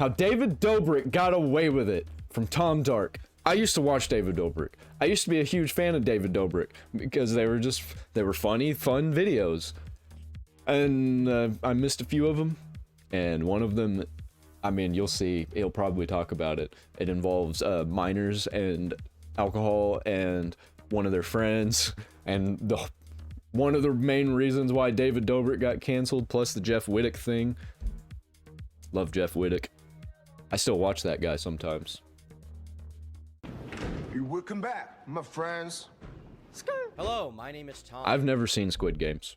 How David Dobrik got away with it from Tom Dark. I used to watch David Dobrik. I used to be a huge fan of David Dobrik because they were funny, fun videos. And I missed a few of them. And one of them, I mean, you'll see, he'll probably talk about it. It involves minors and alcohol and one of their friends. And one of the main reasons why David Dobrik got canceled, plus the Jeff Wittek thing. Love Jeff Wittek. I still watch that guy sometimes. Welcome back, my friends. Hello, my name is Tom. I've never seen Squid Games.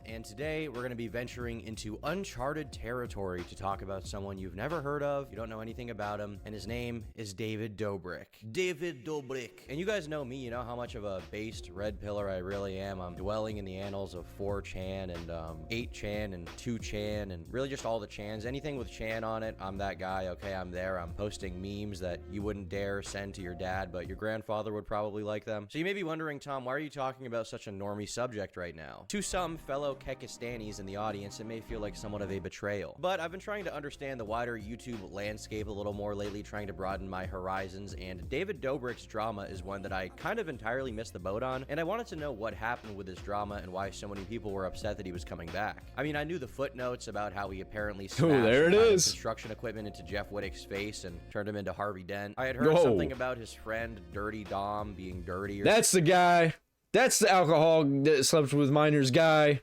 And today we're going to be venturing into uncharted territory to talk about someone you've never heard of, you don't know anything about him, and his name is David Dobrik. David Dobrik. And you guys know me, you know how much of a based red pillar I really am. I'm dwelling in the annals of 4chan and 8chan and 2chan and really just all the chans. Anything with chan on it, I'm that guy, okay? I'm there. I'm posting memes that you wouldn't dare send to your dad, but your grandfather would probably like them. So you may be wondering, Tom, why are you talking about such a normie subject right now? To some fellow Kekistanis in the audience, it may feel like somewhat of a betrayal. But I've been trying to understand the wider YouTube landscape a little more lately, trying to broaden my horizons, and David Dobrik's drama is one that I kind of entirely missed the boat on, and I wanted to know what happened with this drama and why so many people were upset that he was coming back. I mean, I knew the footnotes about how he apparently smashed construction equipment into Jeff Wittek's face and turned him into Harvey Dent. I had heard something about his friend Dirty Dom being dirty. That's the guy. That's the alcohol that slept with minors guy.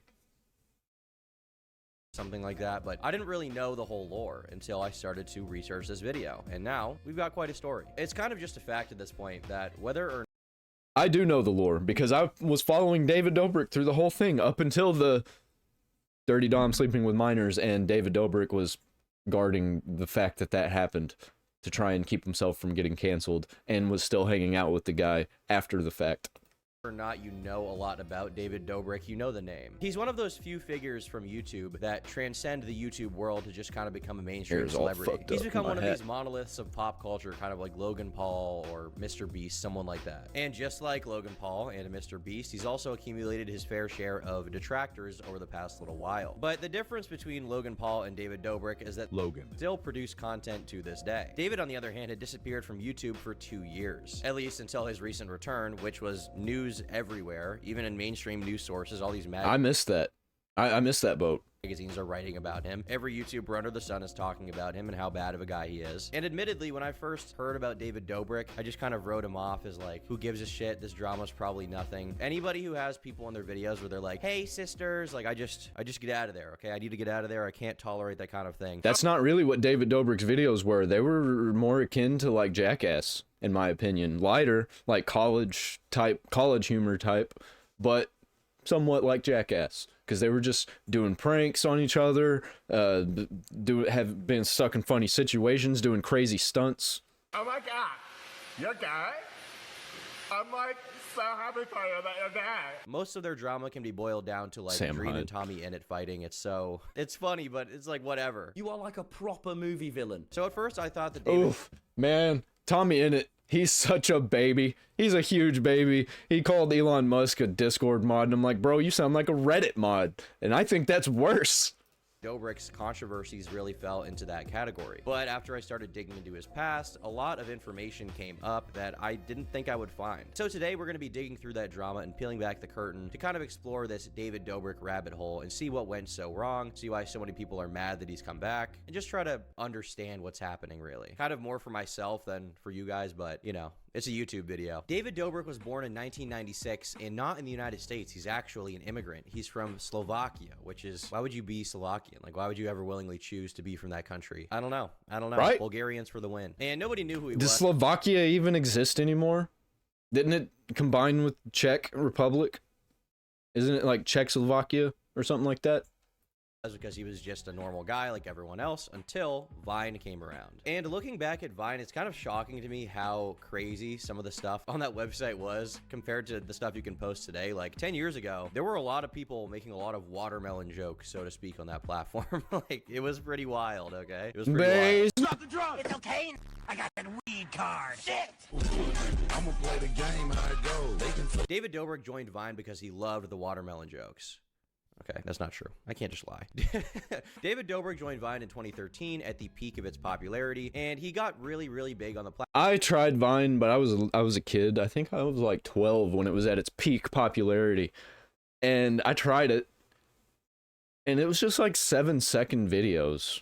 Something like that, but I didn't really know the whole lore until I started to research this video, and now we've got quite a story. It's kind of just a fact at this point that whether or I do know the lore because I was following David Dobrik through the whole thing up until the Dirty Dom sleeping with minors, and David Dobrik was guarding the fact that that happened to try and keep himself from getting canceled, and was still hanging out with the guy after the fact. or not you know a lot about David Dobrik, you know the name. He's one of those few figures from YouTube that transcend the YouTube world to just kind of become a mainstream celebrity. He's become one of these monoliths of pop culture, kind of like Logan Paul or Mr. Beast, someone like that. And just like Logan Paul and Mr. Beast, he's also accumulated his fair share of detractors over the past little while. But the difference between Logan Paul and David Dobrik is that Logan still produce content to this day. David, on the other hand, had disappeared from YouTube for 2 years, at least until his recent return, which was news everywhere, even in mainstream news sources. All these I missed that. I missed that boat. Magazines are writing about him. Every YouTuber under the sun is talking about him and how bad of a guy he is. And admittedly, when I first heard about David Dobrik, I just kind of wrote him off as like, who gives a shit? This drama's probably nothing. Anybody who has people in their videos where they're like, hey sisters, like I just get out of there, okay? I need to get out of there. I can't tolerate that kind of thing. That's not really what David Dobrik's videos were. They were more akin to like Jackass, in my opinion. Lighter, like college humor type, but somewhat like Jackass, because they were just doing pranks on each other, have been stuck in funny situations, doing crazy stunts. Oh my god, you're gay? I'm like so happy for you that you're gay. Most of their drama can be boiled down to like Dream and Tommy Innit fighting. It's funny, but it's like whatever. You are like a proper movie villain. So at first I thought that David... Oof, man, Tommy Innit. He's such a baby. He's a huge baby. He called Elon Musk a Discord mod, and I'm like, bro, you sound like a Reddit mod. And I think that's worse. Dobrik's controversies really fell into that category. But after I started digging into his past, a lot of information came up that I didn't think I would find. So today we're going to be digging through that drama and peeling back the curtain to kind of explore this David Dobrik rabbit hole and see what went so wrong, see why so many people are mad that he's come back, and just try to understand what's happening really. Kind of more for myself than for you guys, but you know, it's a YouTube video. David Dobrik was born in 1996 and not in the United States. He's actually an immigrant. He's from Slovakia, which is, why would you be Slovakian? Like, why would you ever willingly choose to be from that country? I don't know. Right? Bulgarians for the win. And nobody knew who he was. Does Slovakia even exist anymore? Didn't it combine with Czech Republic? Isn't it like Czechoslovakia or something like that? Because he was just a normal guy like everyone else until Vine came around. And looking back at Vine, it's kind of shocking to me how crazy some of the stuff on that website was compared to the stuff you can post today. Like 10 years ago, there were a lot of people making a lot of watermelon jokes, so to speak, on that platform. Like, it was pretty wild, okay? It was pretty wild. Stop the drug! It's okay. I got that weed card. Shit! I'm gonna play the game how it goes. David Dobrik joined Vine because he loved the watermelon jokes. Okay, that's not true. I can't just lie. David Dobrik joined Vine in 2013 at the peak of its popularity, and he got really, really big on the platform. I tried Vine, but I was a kid. I think I was like 12 when it was at its peak popularity. And I tried it. And it was just like 7-second videos.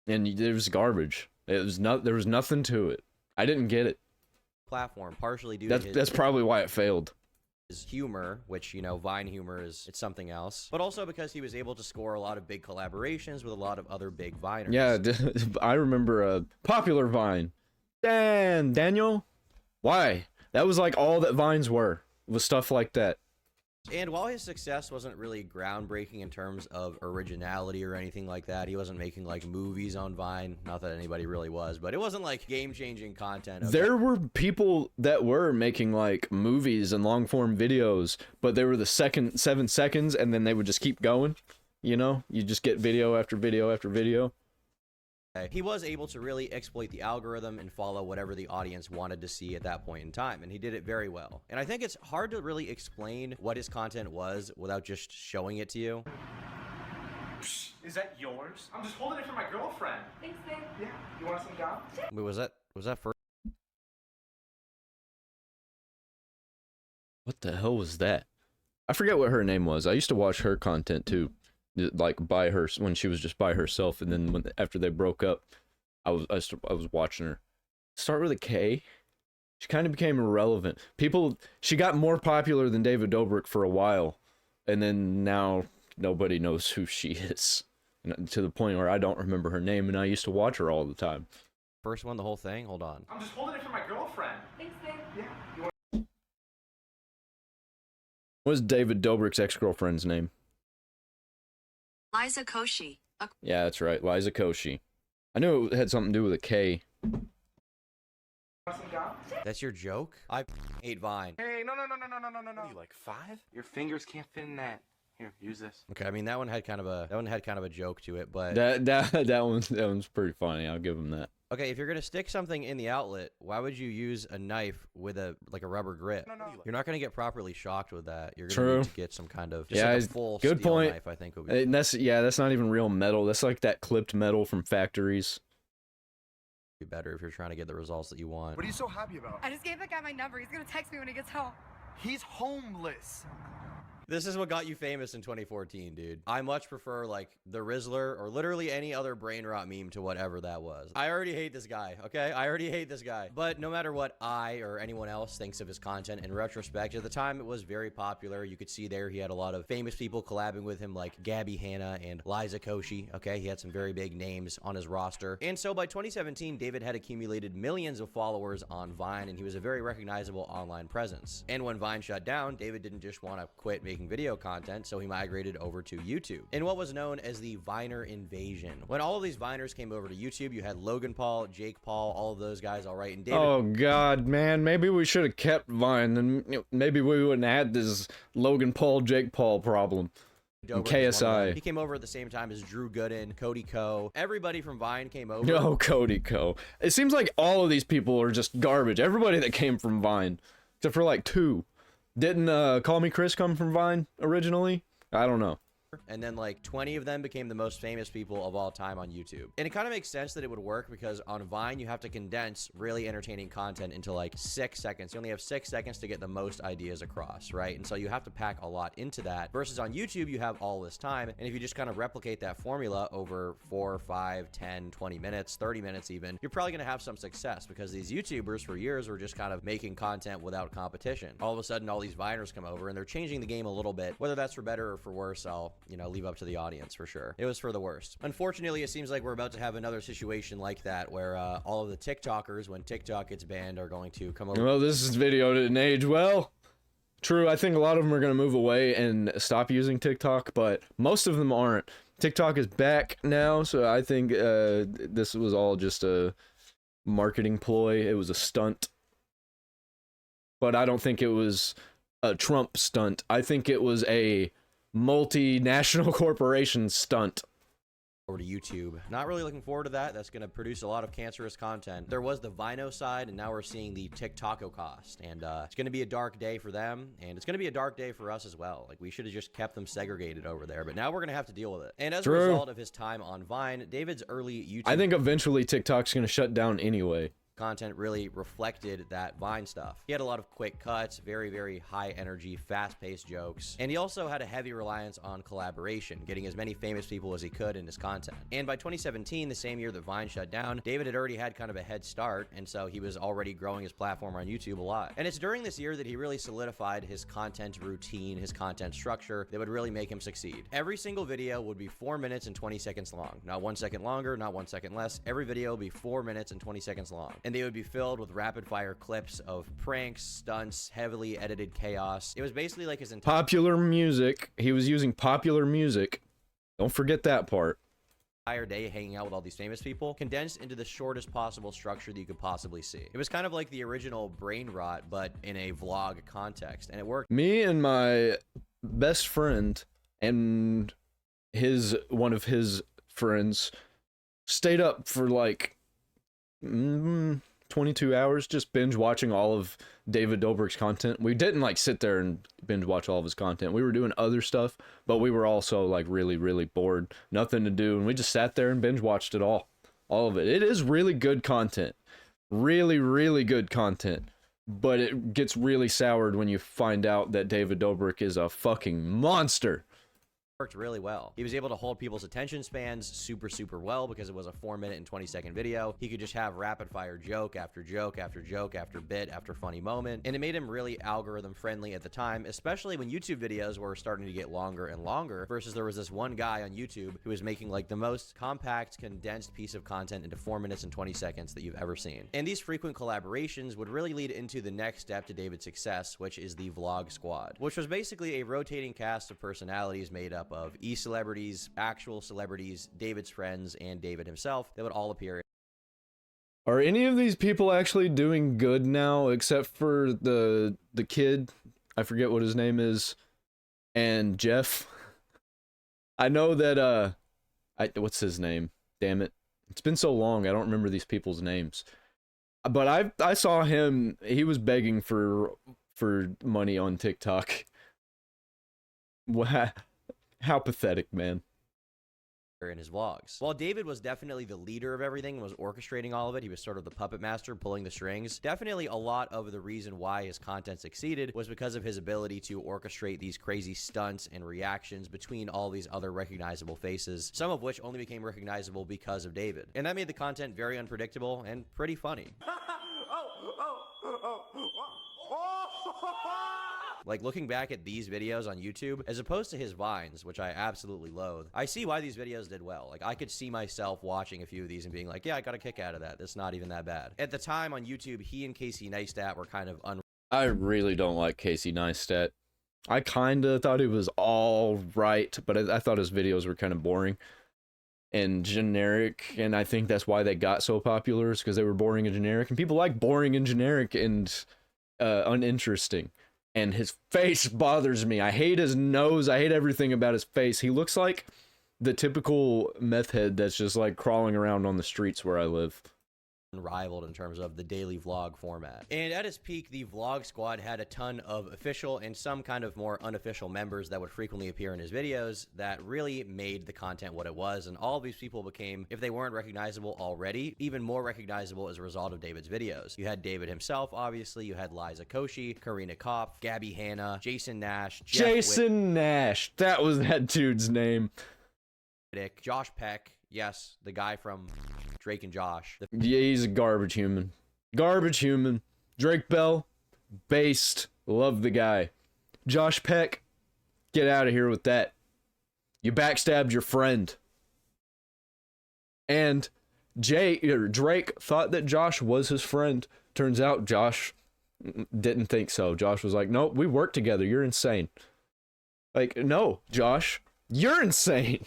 And it was garbage. There was nothing to it. I didn't get it. Platform, partially due to That's probably why it failed. his humor, which, you know, Vine humor it's something else, but also because he was able to score a lot of big collaborations with a lot of other big Viners. Yeah, I remember a popular Vine. Daniel? Why? That was like all that Vines were, was stuff like that. And while his success wasn't really groundbreaking in terms of originality or anything like that, he wasn't making like movies on Vine. Not that anybody really was, but it wasn't like game-changing content. Okay? There were people that were making like movies and long-form videos, but they were the 7 seconds, and then they would just keep going. You know, you just get video after video after video. He was able to really exploit the algorithm and follow whatever the audience wanted to see at that point in time, and he did it very well. And I think it's hard to really explain what his content was without just showing it to you. Is that yours? I'm just holding it for my girlfriend. Thanks, babe. Yeah. You want some gum? Wait, was that first? What the hell was that? I forget what her name was. I used to watch her content too. Like by her when she was just by herself, and then after they broke up, I was watching her. Start with a K. She kind of became irrelevant. She got more popular than David Dobrik for a while, and then now nobody knows who she is, and to the point where I don't remember her name, and I used to watch her all the time. First one, the whole thing. Hold on. I'm just holding it for my girlfriend. Thanks, babe. Yeah. You want What's David Dobrik's ex-girlfriend's name? Liza Koshy. Yeah, that's right, Liza Koshy. I knew it had something to do with a K. some gum? That's your joke? I hate Vine. Hey, no. What are you, like 5? Your fingers can't fit in that. Here, use this. Okay, I mean that one had kind of a joke to it, but That one's pretty funny. I'll give him that. okay, if you're gonna stick something in the outlet, why would you use a knife with a rubber grip? No. You're not gonna get properly shocked with that. You're gonna True. need to get some kind of Yeah, like a full good steel point. knife. I think would be And that's not even real metal. That's like that clipped metal from factories. better if you're trying to get the results that you want. What are you so happy about? I just gave that guy my number. He's gonna text me when he gets home. He's homeless. This is what got you famous in 2014, dude. I much prefer, like, the Rizzler or literally any other brain rot meme to whatever that was. I already hate this guy, okay? I already hate this guy. But no matter what I or anyone else thinks of his content, in retrospect, at the time, it was very popular. You could see there he had a lot of famous people collabing with him, like Gabby Hanna and Liza Koshy, okay? He had some very big names on his roster. And so by 2017, David had accumulated millions of followers on Vine, and he was a very recognizable online presence. And when Vine shut down, David didn't just want to quit making video content, so he migrated over to YouTube in what was known as the Viner invasion. When all of these Viners came over to YouTube, you had Logan Paul, Jake Paul, all of those guys, all right, and David. Oh God, man! Maybe we should have kept Vine, and maybe we wouldn't have had this Logan Paul, Jake Paul problem. And Dobrik was one of them. KSI. He came over at the same time as Drew Gooden, Cody Ko. Everybody from Vine came over. Oh, Cody Ko. It seems like all of these people are just garbage. Everybody that came from Vine, except for like 2. Didn't Call Me Chris come from Vine originally? I don't know. And then like 20 of them became the most famous people of all time on YouTube. And it kind of makes sense that it would work because on Vine, you have to condense really entertaining content into like 6 seconds. You only have 6 seconds to get the most ideas across, right? And so you have to pack a lot into that versus on YouTube, you have all this time. And if you just kind of replicate that formula over 4, 5, 10, 20 minutes, 30 minutes even, you're probably going to have some success because these YouTubers for years were just kind of making content without competition. All of a sudden, all these Viners come over and they're changing the game a little bit. Whether that's for better or for worse, I'll, leave up to the audience for sure. It was for the worst. Unfortunately, it seems like we're about to have another situation like that where all of the TikTokers, when TikTok gets banned, are going to come over. Well, this video didn't age well. True, I think a lot of them are going to move away and stop using TikTok, but most of them aren't. TikTok is back now, so I think this was all just a marketing ploy. It was a stunt. But I don't think it was a Trump stunt. I think it was a multinational corporation stunt. over to YouTube. Not really looking forward to that. That's going to produce a lot of cancerous content. There was the Vino side, and now we're seeing the TikToko cost. And it's going to be a dark day for them, and it's going to be a dark day for us as well. Like, we should have just kept them segregated over there, but now we're going to have to deal with it. And as a result of his time on Vine, David's early YouTube... I think eventually TikTok's going to shut down anyway. Content really reflected that Vine stuff. He had a lot of quick cuts, very, very high energy, fast-paced jokes, and he also had a heavy reliance on collaboration, getting as many famous people as he could in his content. And by 2017, the same year that Vine shut down, David had already had kind of a head start, and so he was already growing his platform on YouTube a lot. And it's during this year that he really solidified his content routine, his content structure that would really make him succeed. Every single video would be 4 minutes and 20 seconds long. Not 1 second longer, not 1 second less. Every video would be 4 minutes and 20 seconds long. And they would be filled with rapid fire clips of pranks, stunts, heavily edited chaos. It was basically like his entire Popular music. He was using popular music. Don't forget that part. day hanging out with all these famous people, condensed into the shortest possible structure that you could possibly see. It was kind of like the original Brain Rot, but in a vlog context, and it worked. Me and my best friend and one of his friends stayed up for like 22 hours just binge watching all of David Dobrik's content. We didn't like sit there and binge watch all of his content. We were doing other stuff, but we were also like really, really bored, nothing to do, and we just sat there and binge watched it all of it. It is really good content, really, really good content, but it gets really soured when you find out that David Dobrik is a fucking monster. Worked really well. He was able to hold people's attention spans super, super well because it was a 4 minute and 20 second video. He could just have rapid fire joke after joke after joke after bit after funny moment, and it made him really algorithm friendly at the time, especially when YouTube videos were starting to get longer and longer, versus there was this one guy on YouTube who was making like the most compact, condensed piece of content into 4 minutes and 20 seconds that you've ever seen. And these frequent collaborations would really lead into the next step to David's success, which is the Vlog Squad, which was basically a rotating cast of personalities made up of e-celebrities, actual celebrities, David's friends, and David himself that would all appear. Are any of these people actually doing good now, except for the kid? I forget what his name is, and Jeff. I know that what's his name? Damn it, it's been so long. I don't remember these people's names. But I saw him. He was begging for money on TikTok. Wow. How pathetic, man. In his vlogs. While David was definitely the leader of everything and was orchestrating all of it, he was sort of the puppet master pulling the strings. Definitely a lot of the reason why his content succeeded was because of his ability to orchestrate these crazy stunts and reactions between all these other recognizable faces, some of which only became recognizable because of David. And that made the content very unpredictable and pretty funny. Like, looking back at these videos on YouTube, as opposed to his Vines, which I absolutely loathe, I see why these videos did well. Like, I could see myself watching a few of these and being like, yeah, I got a kick out of that. That's not even that bad. At the time on YouTube, he and Casey Neistat were kind of I really don't like Casey Neistat. I kind of thought he was all right, but I thought his videos were kind of boring and generic, and I think that's why they got so popular, is because they were boring and generic, and people like boring and generic and uninteresting. And his face bothers me. I hate his nose. I hate everything about his face. He looks like the typical meth head that's just like crawling around on the streets where I live. unrivaled in terms of the daily vlog format. And at its peak, the Vlog Squad had a ton of official and some kind of more unofficial members that would frequently appear in his videos that really made the content what it was, and all of these people became, if they weren't recognizable already, even more recognizable as a result of David's videos. You had David himself, obviously, you had Liza Koshy, Karina Kopf, Gabby Hanna, Jason Nash, Jason Nash, that was that dude's name. Wittek, Josh Peck, yes, the guy from Drake and Josh. Yeah, he's a garbage human. Garbage human. Drake Bell, based. Love the guy. Josh Peck, get out of here with that. You backstabbed your friend. And Drake thought that Josh was his friend. Turns out Josh didn't think so. Josh was like, nope, we work together. You're insane. Like, no, Josh, you're insane.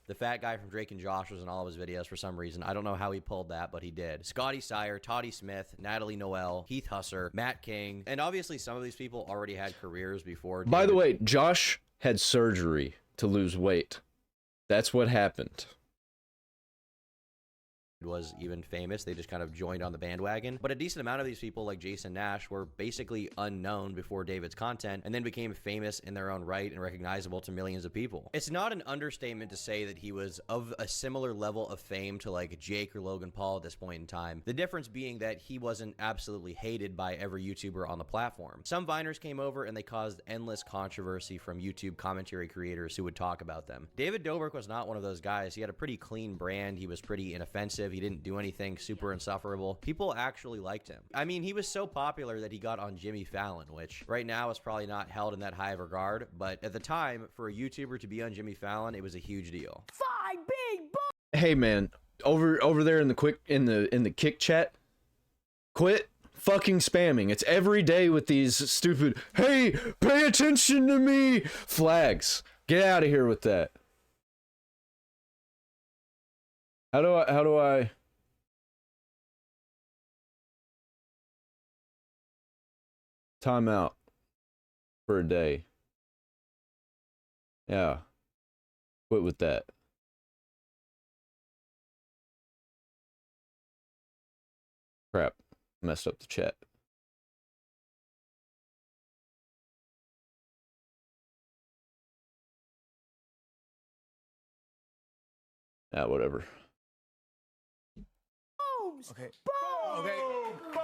The fat guy from Drake and Josh was in all of his videos for some reason. I don't know how he pulled that, but he did. Scotty Sire, Toddy Smith, Natalie Noel, Heath Husser, Matt King, and obviously some of these people already had careers before. By the way, Josh had surgery to lose weight. That's what happened. was even famous. They just kind of joined on the bandwagon. But a decent amount of these people, like Jason Nash, were basically unknown before David's content and then became famous in their own right and recognizable to millions of people. It's not an understatement to say that he was of a similar level of fame to like Jake or Logan Paul at this point in time. The difference being that he wasn't absolutely hated by every YouTuber on the platform. Some Viners came over and they caused endless controversy from YouTube commentary creators who would talk about them. David Dobrik was not one of those guys. He had a pretty clean brand. He was pretty inoffensive. He didn't do anything super insufferable. People actually liked him. I mean, he was so popular that he got on Jimmy Fallon, which right now is probably not held in that high of regard, but at the time, for a YouTuber to be on Jimmy Fallon, it was a huge deal. Hey man, over there in the kick chat, quit fucking spamming. It's every day with these stupid, hey, pay attention to me flags. Get out of here with that. How do I time out for a day? Yeah. Quit with that. Crap. Messed up the chat. Yeah, whatever. Okay. Okay.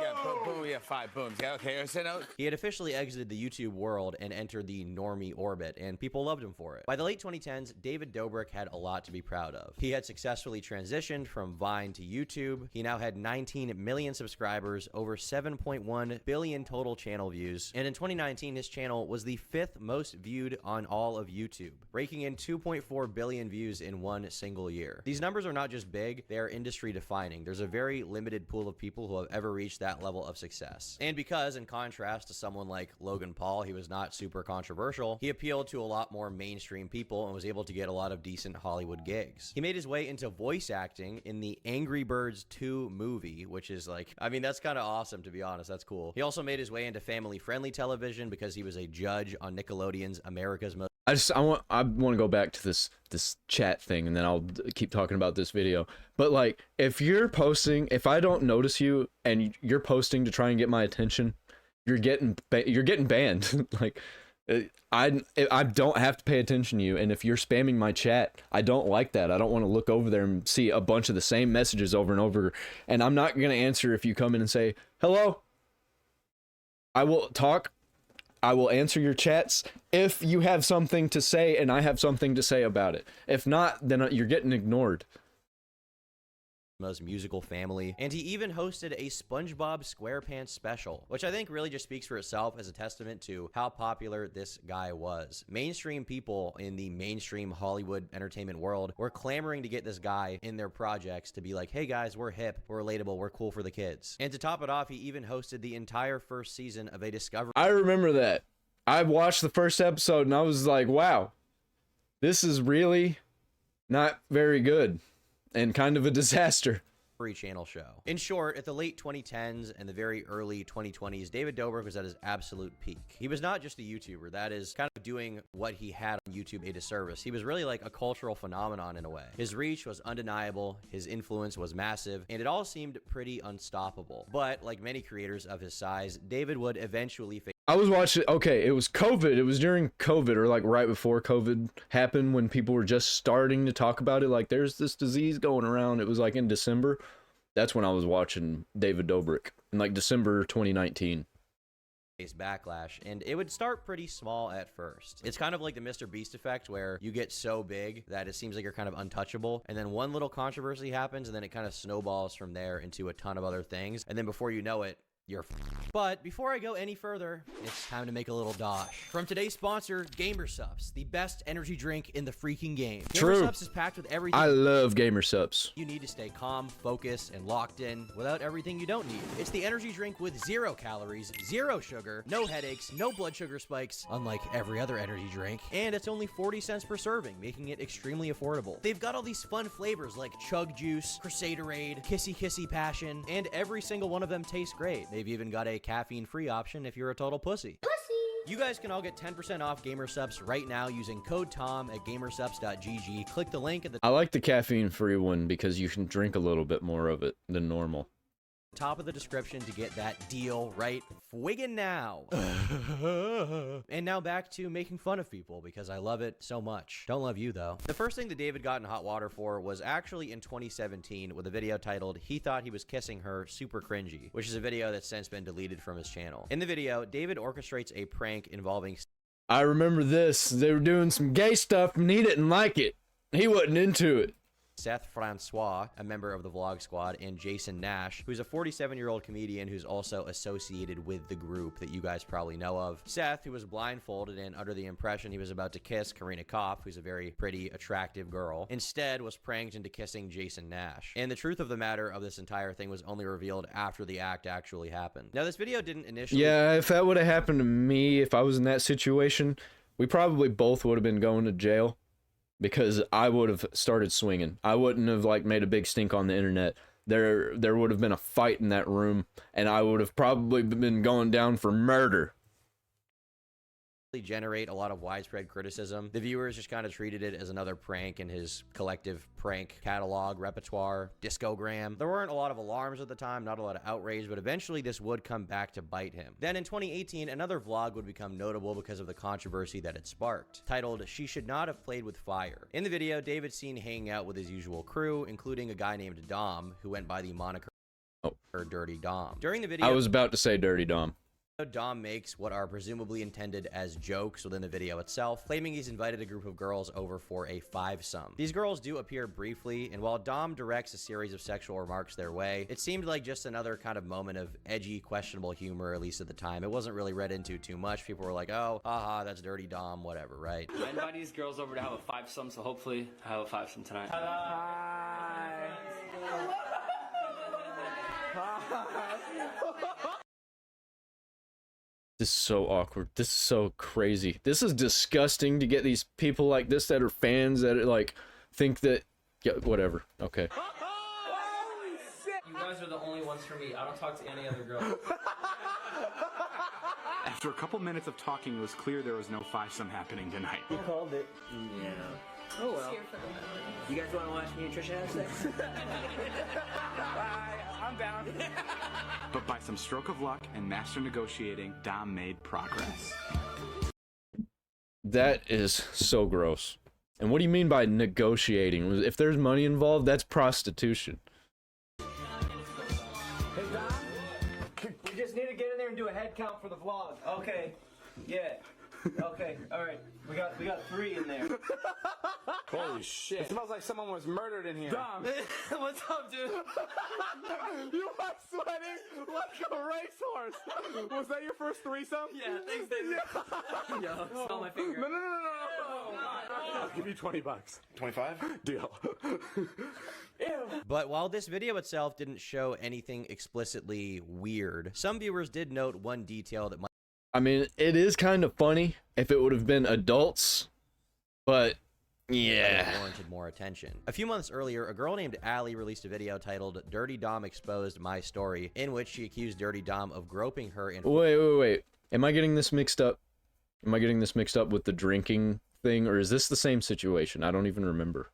Yeah, boom, yeah, 5 booms. Yeah, okay. So now He had officially exited the YouTube world and entered the normie orbit, and people loved him for it. By the late 2010s, David Dobrik had a lot to be proud of. He had successfully transitioned from Vine to YouTube. He now had 19 million subscribers, over 7.1 billion total channel views, and in 2019, his channel was the 5th most viewed on all of YouTube, raking in 2.4 billion views in one single year. These numbers are not just big, they are industry defining. There's a very limited pool of people who have ever reached that level of success. And because, in contrast to someone like Logan Paul, he was not super controversial, he appealed to a lot more mainstream people and was able to get a lot of decent Hollywood gigs. He made his way into voice acting in the Angry Birds 2 movie, which is like, I mean, that's kind of awesome, to be honest. That's cool. He also made his way into family-friendly television because he was a judge on Nickelodeon's America's Most. I want to go back to this chat thing, and then I'll keep talking about this video. But like, if I don't notice you and you're posting to try and get my attention, you're getting banned. Like, I don't have to pay attention to you, and if you're spamming my chat, I don't like that. I don't want to look over there and see a bunch of the same messages over and over, and I'm not gonna answer if you come in and say hello. I will answer your chats if you have something to say and I have something to say about it. If not, then you're getting ignored. Most musical family, and he even hosted a SpongeBob SquarePants special, which I think really just speaks for itself as a testament to how popular this guy was. Mainstream people in the mainstream Hollywood entertainment world were clamoring to get this guy in their projects to be like, hey guys, we're hip, we're relatable, we're cool for the kids. And to top it off, he even hosted the entire first season of a Discovery. I remember that. I watched the first episode and I was like, wow, this is really not very good and kind of a disaster. Channel show. In short, at the late 2010s and the very early 2020s, David Dobrik was at his absolute peak. He was not just a YouTuber, that is kind of doing what he had on YouTube a disservice. He was really like a cultural phenomenon in a way. His reach was undeniable, his influence was massive, and it all seemed pretty unstoppable. But like many creators of his size, David would eventually face. I was watching, okay, it was COVID. It was during COVID, or like right before COVID happened, when people were just starting to talk about it. Like, there's this disease going around. It was like in December. That's when I was watching David Dobrik, in like December 2019. Backlash, and it would start pretty small at first. It's kind of like the Mr. Beast effect, where you get so big that it seems like you're kind of untouchable, and then one little controversy happens, and then it kind of snowballs from there into a ton of other things, and then before you know it, you're But before I go any further, it's time to make a little dosh. From today's sponsor, Gamer Supps, the best energy drink in the freaking game. True. Gamer Supps is packed with everything I love Gamer Supps. you need to stay calm, focused, and locked in without everything you don't need. It's the energy drink with 0 calories, 0 sugar, no headaches, no blood sugar spikes, unlike every other energy drink, and it's only 40 cents per serving, making it extremely affordable. They've got all these fun flavors like Chug Juice, Crusaderade, Kissy Kissy Passion, and every single one of them tastes great. They've even got a caffeine-free option if you're a total pussy. You guys can all get 10% off Gamersupps right now using code TOM at gamersupps.gg. Click the link at the I like the caffeine-free one because you can drink a little bit more of it than normal. top of the description to get that deal right friggin' now. And now back to making fun of people because I love it so much. Don't love you though. The first thing that David got in hot water for was actually in 2017 with a video titled "He Thought He Was Kissing Her, Super Cringy," which is a video that's since been deleted from his channel. In the video, David orchestrates a prank involving I remember this. They were doing some gay stuff and he didn't like it. He wasn't into it. Seth Francois, a member of the Vlog Squad, and Jason Nash, who's a 47-year-old comedian who's also associated with the group that you guys probably know of. Seth, who was blindfolded and under the impression he was about to kiss Karina Kopp, who's a very pretty, attractive girl, instead was pranked into kissing Jason Nash. And the truth of the matter of this entire thing was only revealed after the act actually happened. Now, this video didn't initially... Yeah, if that would have happened to me, if I was in that situation, we probably both would have been going to jail. Because I would have started swinging. I wouldn't have like made a big stink on the internet. There would have been a fight in that room, and I would have probably been going down for murder. Generate a lot of widespread criticism. The viewers just kind of treated it as another prank in his collective prank catalog, repertoire, discogram. There weren't a lot of alarms at the time, not a lot of outrage, but eventually this would come back to bite him. Then in 2018, another vlog would become notable because of the controversy that it sparked, titled "She Should Not Have Played with Fire." In the video, David's seen hanging out with his usual crew, including a guy named Dom, who went by the moniker Dirty Dom. During the video, I was about to say Dirty Dom. Dom makes what are presumably intended as jokes within the video itself, claiming he's invited a group of girls over for a fivesome. These girls do appear briefly, and while Dom directs a series of sexual remarks their way, it seemed like just another kind of moment of edgy, questionable humor, at least at the time. It wasn't really read into too much. People were like, oh, haha, that's Dirty Dom, whatever, right? I invited these girls over to have a fivesome, so hopefully I have a fivesome tonight. This is so awkward. This is so crazy. This is disgusting to get these people like this that are fans that are like think that yeah, whatever. Okay. You guys are the only ones for me. I don't talk to any other girl. After a couple minutes of talking, it was clear there was no fivesome happening tonight. You called it. Yeah. Oh well. You guys want to watch me and Trisha have sex? I'm down. But by some stroke of luck and master negotiating, Dom made progress. That is so gross. And what do you mean by negotiating? If there's money involved, that's prostitution. Hey Dom, we just need to get in there and do a head count for the vlog. Okay. Yeah. Okay. All right. We got 3 in there. Holy shit. It smells like someone was murdered in here. Dom, what's up, dude? You are sweating like a racehorse. Was that your first threesome? Yeah, thanks, David. Yo, smell my finger. No. I'll give you $20. 25? Deal. But while this video itself didn't show anything explicitly weird, some viewers did note one detail that might I mean, it is kind of funny if it would have been adults, but yeah. warranted more attention. A few months earlier, a girl named Allie released a video titled "Dirty Dom Exposed My Story," in which she accused Dirty Dom of groping her in— Wait. Am I getting this mixed up? Am I getting this mixed up with the drinking thing, or is this the same situation? I don't even remember.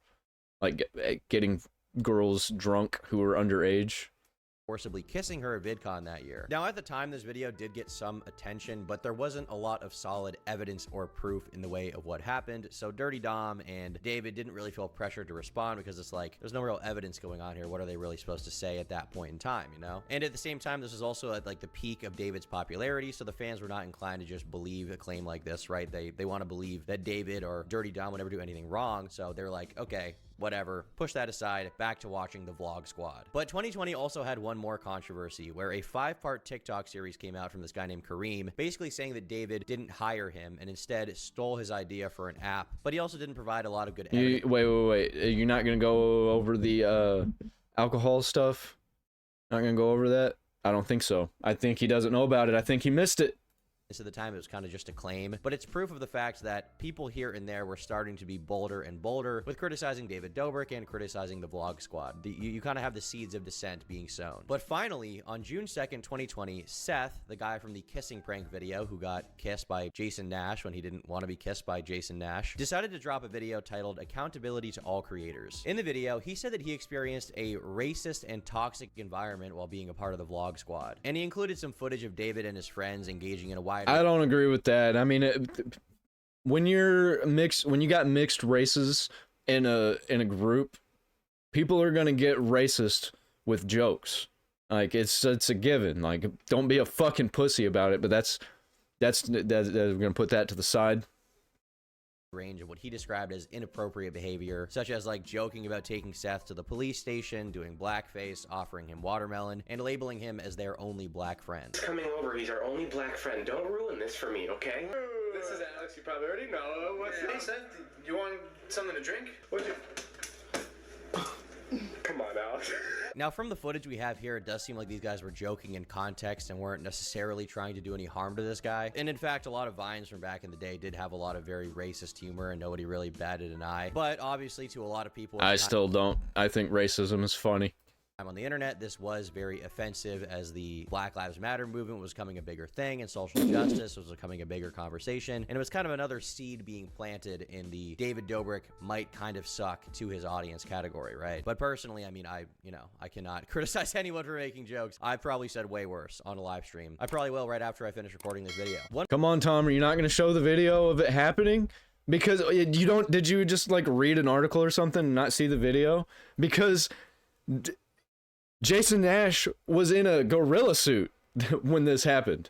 Like, getting girls drunk who are underage. Forcibly kissing her at VidCon that year. Now, at the time, this video did get some attention, but there wasn't a lot of solid evidence or proof in the way of what happened, so Dirty Dom and David didn't really feel pressured to respond because it's like, there's no real evidence going on here. What are they really supposed to say at that point in time, you know? And at the same time, this was also at like the peak of David's popularity, so the fans were not inclined to just believe a claim like this, right? They want to believe that David or Dirty Dom would never do anything wrong, so they're like, okay, whatever, push that aside, back to watching the Vlog Squad. But 2020 also had one more controversy, where a 5-part TikTok series came out from this guy named Kareem, basically saying that David didn't hire him and instead stole his idea for an app, but he also didn't provide a lot of good evidence. Wait. You're not gonna go over the alcohol stuff? Not gonna go over that? I don't think so. I think he doesn't know about it. I think he missed it. At the time, it was kind of just a claim, but it's proof of the fact that people here and there were starting to be bolder and bolder with criticizing David Dobrik and criticizing the Vlog Squad. You kind of have the seeds of dissent being sown. But finally, on June 2nd, 2020, Seth, the guy from the kissing prank video who got kissed by Jason Nash when he didn't want to be kissed by Jason Nash, decided to drop a video titled Accountability to All Creators. In the video, he said that he experienced a racist and toxic environment while being a part of the Vlog Squad. And he included some footage of David and his friends engaging in a wide... I don't agree with that. I mean, when you got mixed races in a group, people are gonna get racist with jokes. Like it's a given. Like don't be a fucking pussy about it. But that's we're gonna put that to the side. Range of what he described as inappropriate behavior, such as like joking about taking Seth to the police station, doing blackface, offering him watermelon, and labeling him as their only black friend. Coming over, he's our only black friend. Don't ruin this for me, okay? This is Alex. You probably already know. What's up? Hey, Seth, you want something to drink? What'd you... Come on, Alex. Now, from the footage we have here, it does seem like these guys were joking in context and weren't necessarily trying to do any harm to this guy. And in fact, a lot of Vines from back in the day did have a lot of very racist humor and nobody really batted an eye. But obviously, to a lot of people... I still don't. I think racism is funny. On the internet, this was very offensive as the Black Lives Matter movement was becoming a bigger thing and social justice was becoming a bigger conversation. And it was kind of another seed being planted in the David Dobrik might kind of suck to his audience category, right? But personally, I mean, I cannot criticize anyone for making jokes. I've probably said way worse on a live stream. I probably will right after I finish recording this video. Come on, Tom, are you not going to show the video of it happening? Because did you just like read an article or something and not see the video? Because... Jason Nash was in a gorilla suit when this happened.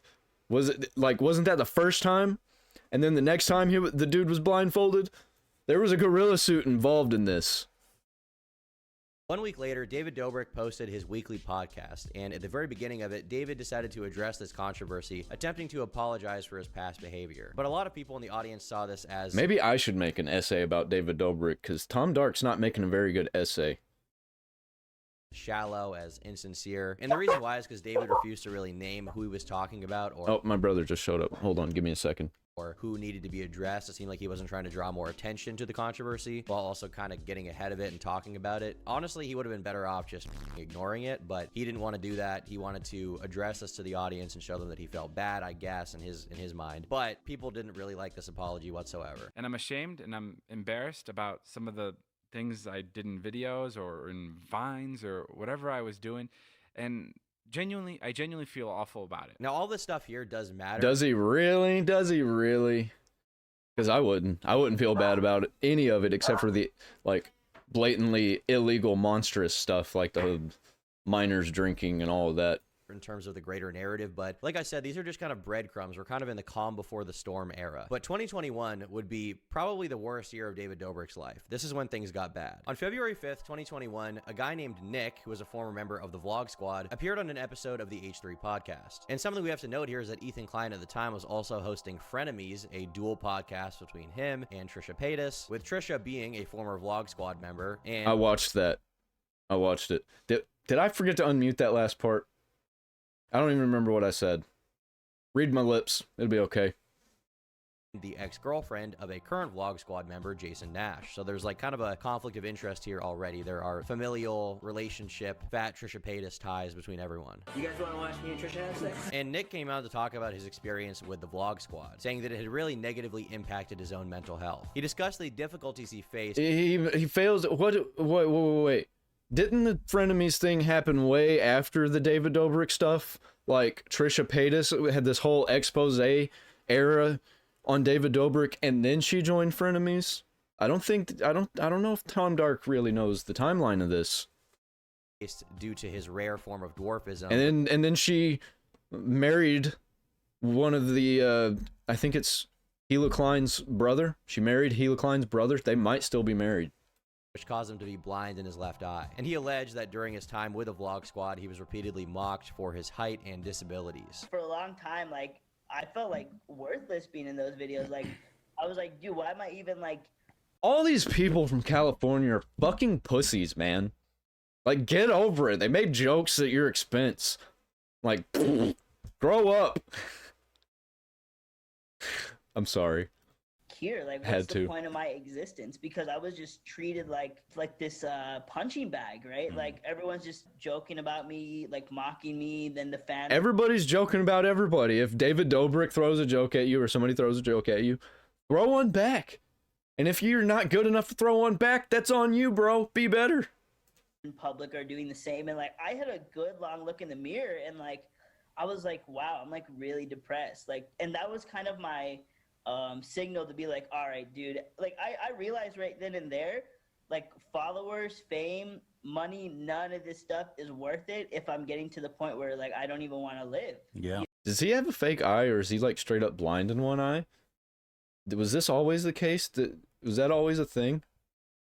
Wasn't that the first time? And then the next time the dude was blindfolded? There was a gorilla suit involved in this. 1 week later, David Dobrik posted his weekly podcast, and at the very beginning of it, David decided to address this controversy, attempting to apologize for his past behavior. But a lot of people in the audience saw this as... Maybe I should make an essay about David Dobrik, because Tom Dark's not making a very good essay. Shallow, as insincere. And the reason why is because David refused to really name who he was talking about or... Oh, my brother just showed up. Hold on, give me a second. Or who needed to be addressed. It seemed like he wasn't trying to draw more attention to the controversy while also kind of getting ahead of it and talking about it. Honestly, he would have been better off just ignoring it, but he didn't want to do that. He wanted to address this to the audience and show them that he felt bad, I guess, in his mind. But people didn't really like this apology whatsoever. And I'm ashamed and I'm embarrassed about some of the things I did in videos or in Vines or whatever I was doing, and I genuinely feel awful about it. Now, all this stuff here does matter. Does he really? Does he really? Because I wouldn't feel bad about it, any of it, except for the like blatantly illegal, monstrous stuff like the minors drinking and all of that. In terms of the greater narrative, but like I said, these are just kind of breadcrumbs. We're kind of in the calm before the storm era. But 2021 would be probably the worst year of David Dobrik's life. This is when things got bad. On February 5th, 2021, a guy named Nick, who was a former member of the Vlog Squad, appeared on an episode of the H3 podcast. And something we have to note here is that Ethan Klein at the time was also hosting Frenemies, a dual podcast between him and Trisha Paytas, with Trisha being a former Vlog Squad member. And I watched that. I watched it. Did I forget to unmute that last part? I don't even remember what I said. Read my lips. It'll be okay. The ex-girlfriend of a current Vlog Squad member, Jason Nash. So there's like kind of a conflict of interest here already. There are familial relationship, fat Trisha Paytas ties between everyone. You guys want to watch me and Trisha have sex? And Nick came out to talk about his experience with the Vlog Squad, saying that it had really negatively impacted his own mental health. He discussed the difficulties he faced. He fails. Wait. Didn't the frenemies thing happen way after the David Dobrik stuff? Like Trisha Paytas had this whole expose era on David Dobrik, and then she joined frenemies. I don't know if Tom Dark really knows the timeline of this. Due to his rare form of dwarfism, and then she married one of the I think it's Hila Klein's brother. She married Hila Klein's brother. They might still be married. Which caused him to be blind in his left eye. And he alleged that during his time with the Vlog Squad, he was repeatedly mocked for his height and disabilities. For a long time, like, I felt like worthless being in those videos. Like, I was like, dude, why am I even like... All these people from California are fucking pussies, man. Like, get over it. They made jokes at your expense. Like, grow up. I'm sorry. Here, like, what's Had the to. point of my existence? Because I was just treated like this punching bag, right? Like everyone's just joking about me, like mocking me. Then the fans. Everybody's joking about everybody. If David Dobrik throws a joke at you or somebody throws a joke at you, throw one back. And if you're not good enough to throw one back, that's on you, bro. Be better. In public are doing the same, and like I had a good long look in the mirror, and like I was like, wow, I'm like really depressed. Like, and that was kind of my signal to be like, all right, dude. Like I realized right then and there, like followers, fame, money, none of this stuff is worth it if I'm getting to the point where like I don't even want to live. Yeah. Does he have a fake eye, or is he like straight up blind in one eye? Was this always the case? Was that always a thing?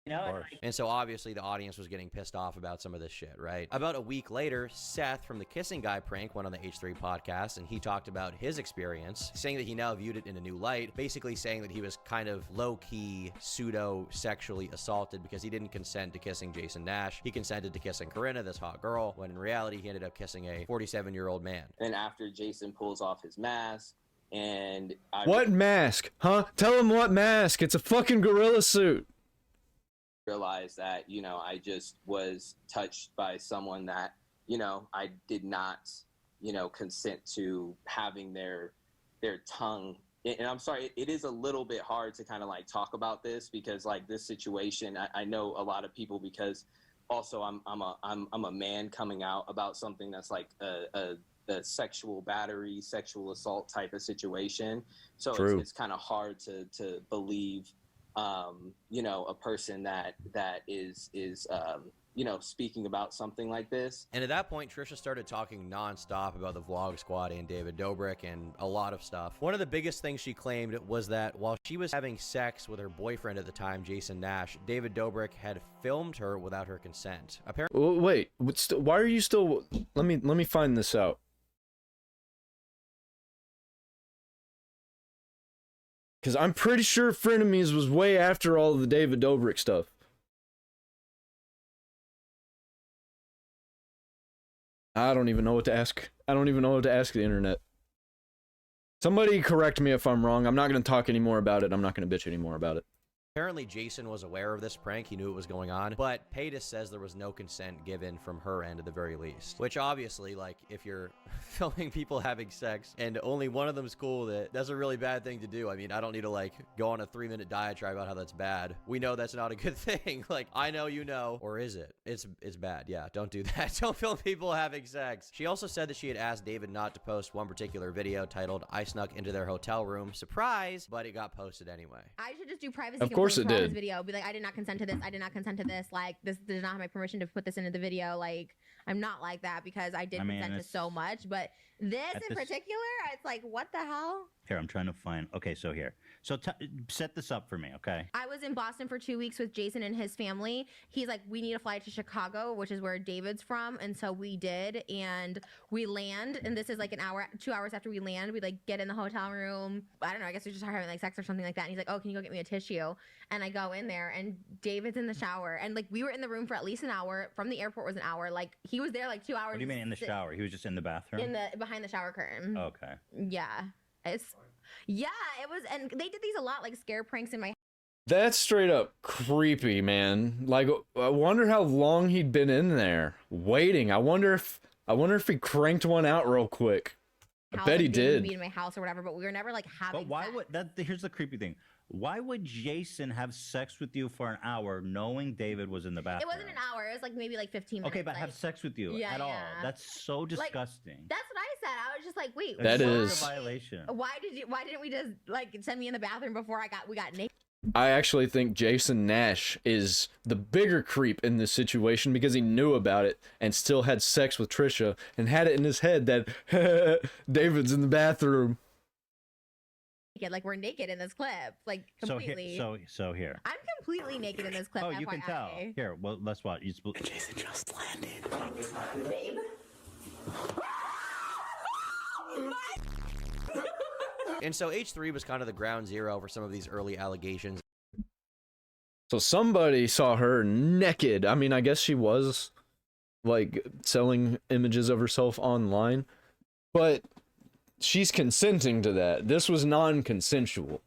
You know, and so obviously the audience was getting pissed off about some of this shit, right? About a week later, Seth from the Kissing Guy prank went on the H3 podcast, and he talked about his experience, saying that he now viewed it in a new light, basically saying that he was kind of low-key, pseudo-sexually assaulted because he didn't consent to kissing Jason Nash. He consented to kissing Corinna, this hot girl, when in reality he ended up kissing a 47-year-old man. And after Jason pulls off his mask, and What mask? Huh? Tell him what mask. It's a fucking gorilla suit. realized that, you know, I just was touched by someone that, you know, I did not, you know, consent to having their tongue. And I'm sorry, it is a little bit hard to kind of like talk about this because like this situation, I know a lot of people because also I'm a man coming out about something that's like a sexual battery, sexual assault type of situation. So it's kind of hard to believe, you know, a person that is you know, speaking about something like this. And at that point, Trisha started talking nonstop about the Vlog Squad and David Dobrik and a lot of stuff. One of the biggest things she claimed was that while she was having sex with her boyfriend at the time, Jason Nash, David Dobrik had filmed her without her consent. Apparently, Wait, why are you still? Let me find this out. Because I'm pretty sure Frenemies was way after all of the David Dobrik stuff. I don't even know what to ask. I don't even know what to ask the internet. Somebody correct me if I'm wrong. I'm not going to talk anymore about it. I'm not going to bitch anymore about it. Apparently, Jason was aware of this prank. He knew it was going on. But Paytas says there was no consent given from her end at the very least. Which obviously, like, if you're filming people having sex and only one of them's cool, that's a really bad thing to do. I mean, I don't need to, like, go on a 3-minute diatribe about how that's bad. We know that's not a good thing. Like, I know you know. Or is it? It's bad. Yeah, don't do that. Don't film people having sex. She also said that she had asked David not to post one particular video titled, "I snuck into their hotel room. Surprise!" But it got posted anyway. I should just do privacy. Of course it for all did. This video, be like, I did not consent to this. I did not consent to this. Like, this did not have my permission to put this into the video. Like, I'm not like that because I did consent to so much. But this in particular, it's like, what the hell? Here, I'm trying to find. Okay, so here. So set this up for me, okay? I was in Boston for 2 weeks with Jason and his family. He's like, we need to fly to Chicago, which is where David's from. And so we did. And we land. And this is like 2 hours after we land. We like get in the hotel room. I don't know. I guess we just started having like sex or something like that. And he's like, oh, can you go get me a tissue? And I go in there and David's in the shower. And like we were in the room for at least an hour. From the airport was an hour. Like he was there like 2 hours. What do you mean in the shower? He was just in the bathroom? Behind the shower curtain. Okay. Yeah. It was, and they did these a lot, like scare pranks in my. That's straight up creepy, man. Like, I wonder how long he'd been in there waiting. I wonder if he cranked one out real quick. I bet he did. Be in my house or whatever, but we were never like having. But why would that? Here's the creepy thing. Why would Jason have sex with you for an hour knowing David was in the bathroom? It wasn't an hour. It was like maybe like 15 minutes. Okay, but have sex with you at all? That's so disgusting. Like, that's what I said. I was just like, wait. That is a violation. Why didn't we just like send me in the bathroom before we got naked? I actually think Jason Nash is the bigger creep in this situation because he knew about it and still had sex with Trisha and had it in his head that David's in the bathroom. Like we're naked in this clip, like completely. So here. I'm completely naked in this clip. Oh, you can tell. Here, well, let's watch. Jason just landed. Babe. And so H3 was kind of the ground zero for some of these early allegations. So somebody saw her naked. I mean, I guess she was like selling images of herself online, but she's consenting to that. This was non-consensual.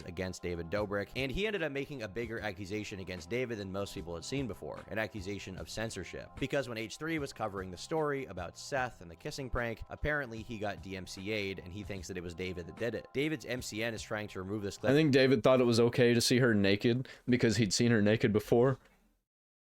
Against David Dobrik, and he ended up making a bigger accusation against David than most people had seen before, an accusation of censorship. Because when H3 was covering the story about Seth and the kissing prank, apparently he got DMCA'd, and he thinks that it was David that did it. David's MCN is trying to remove this clip. I think David thought it was okay to see her naked because he'd seen her naked before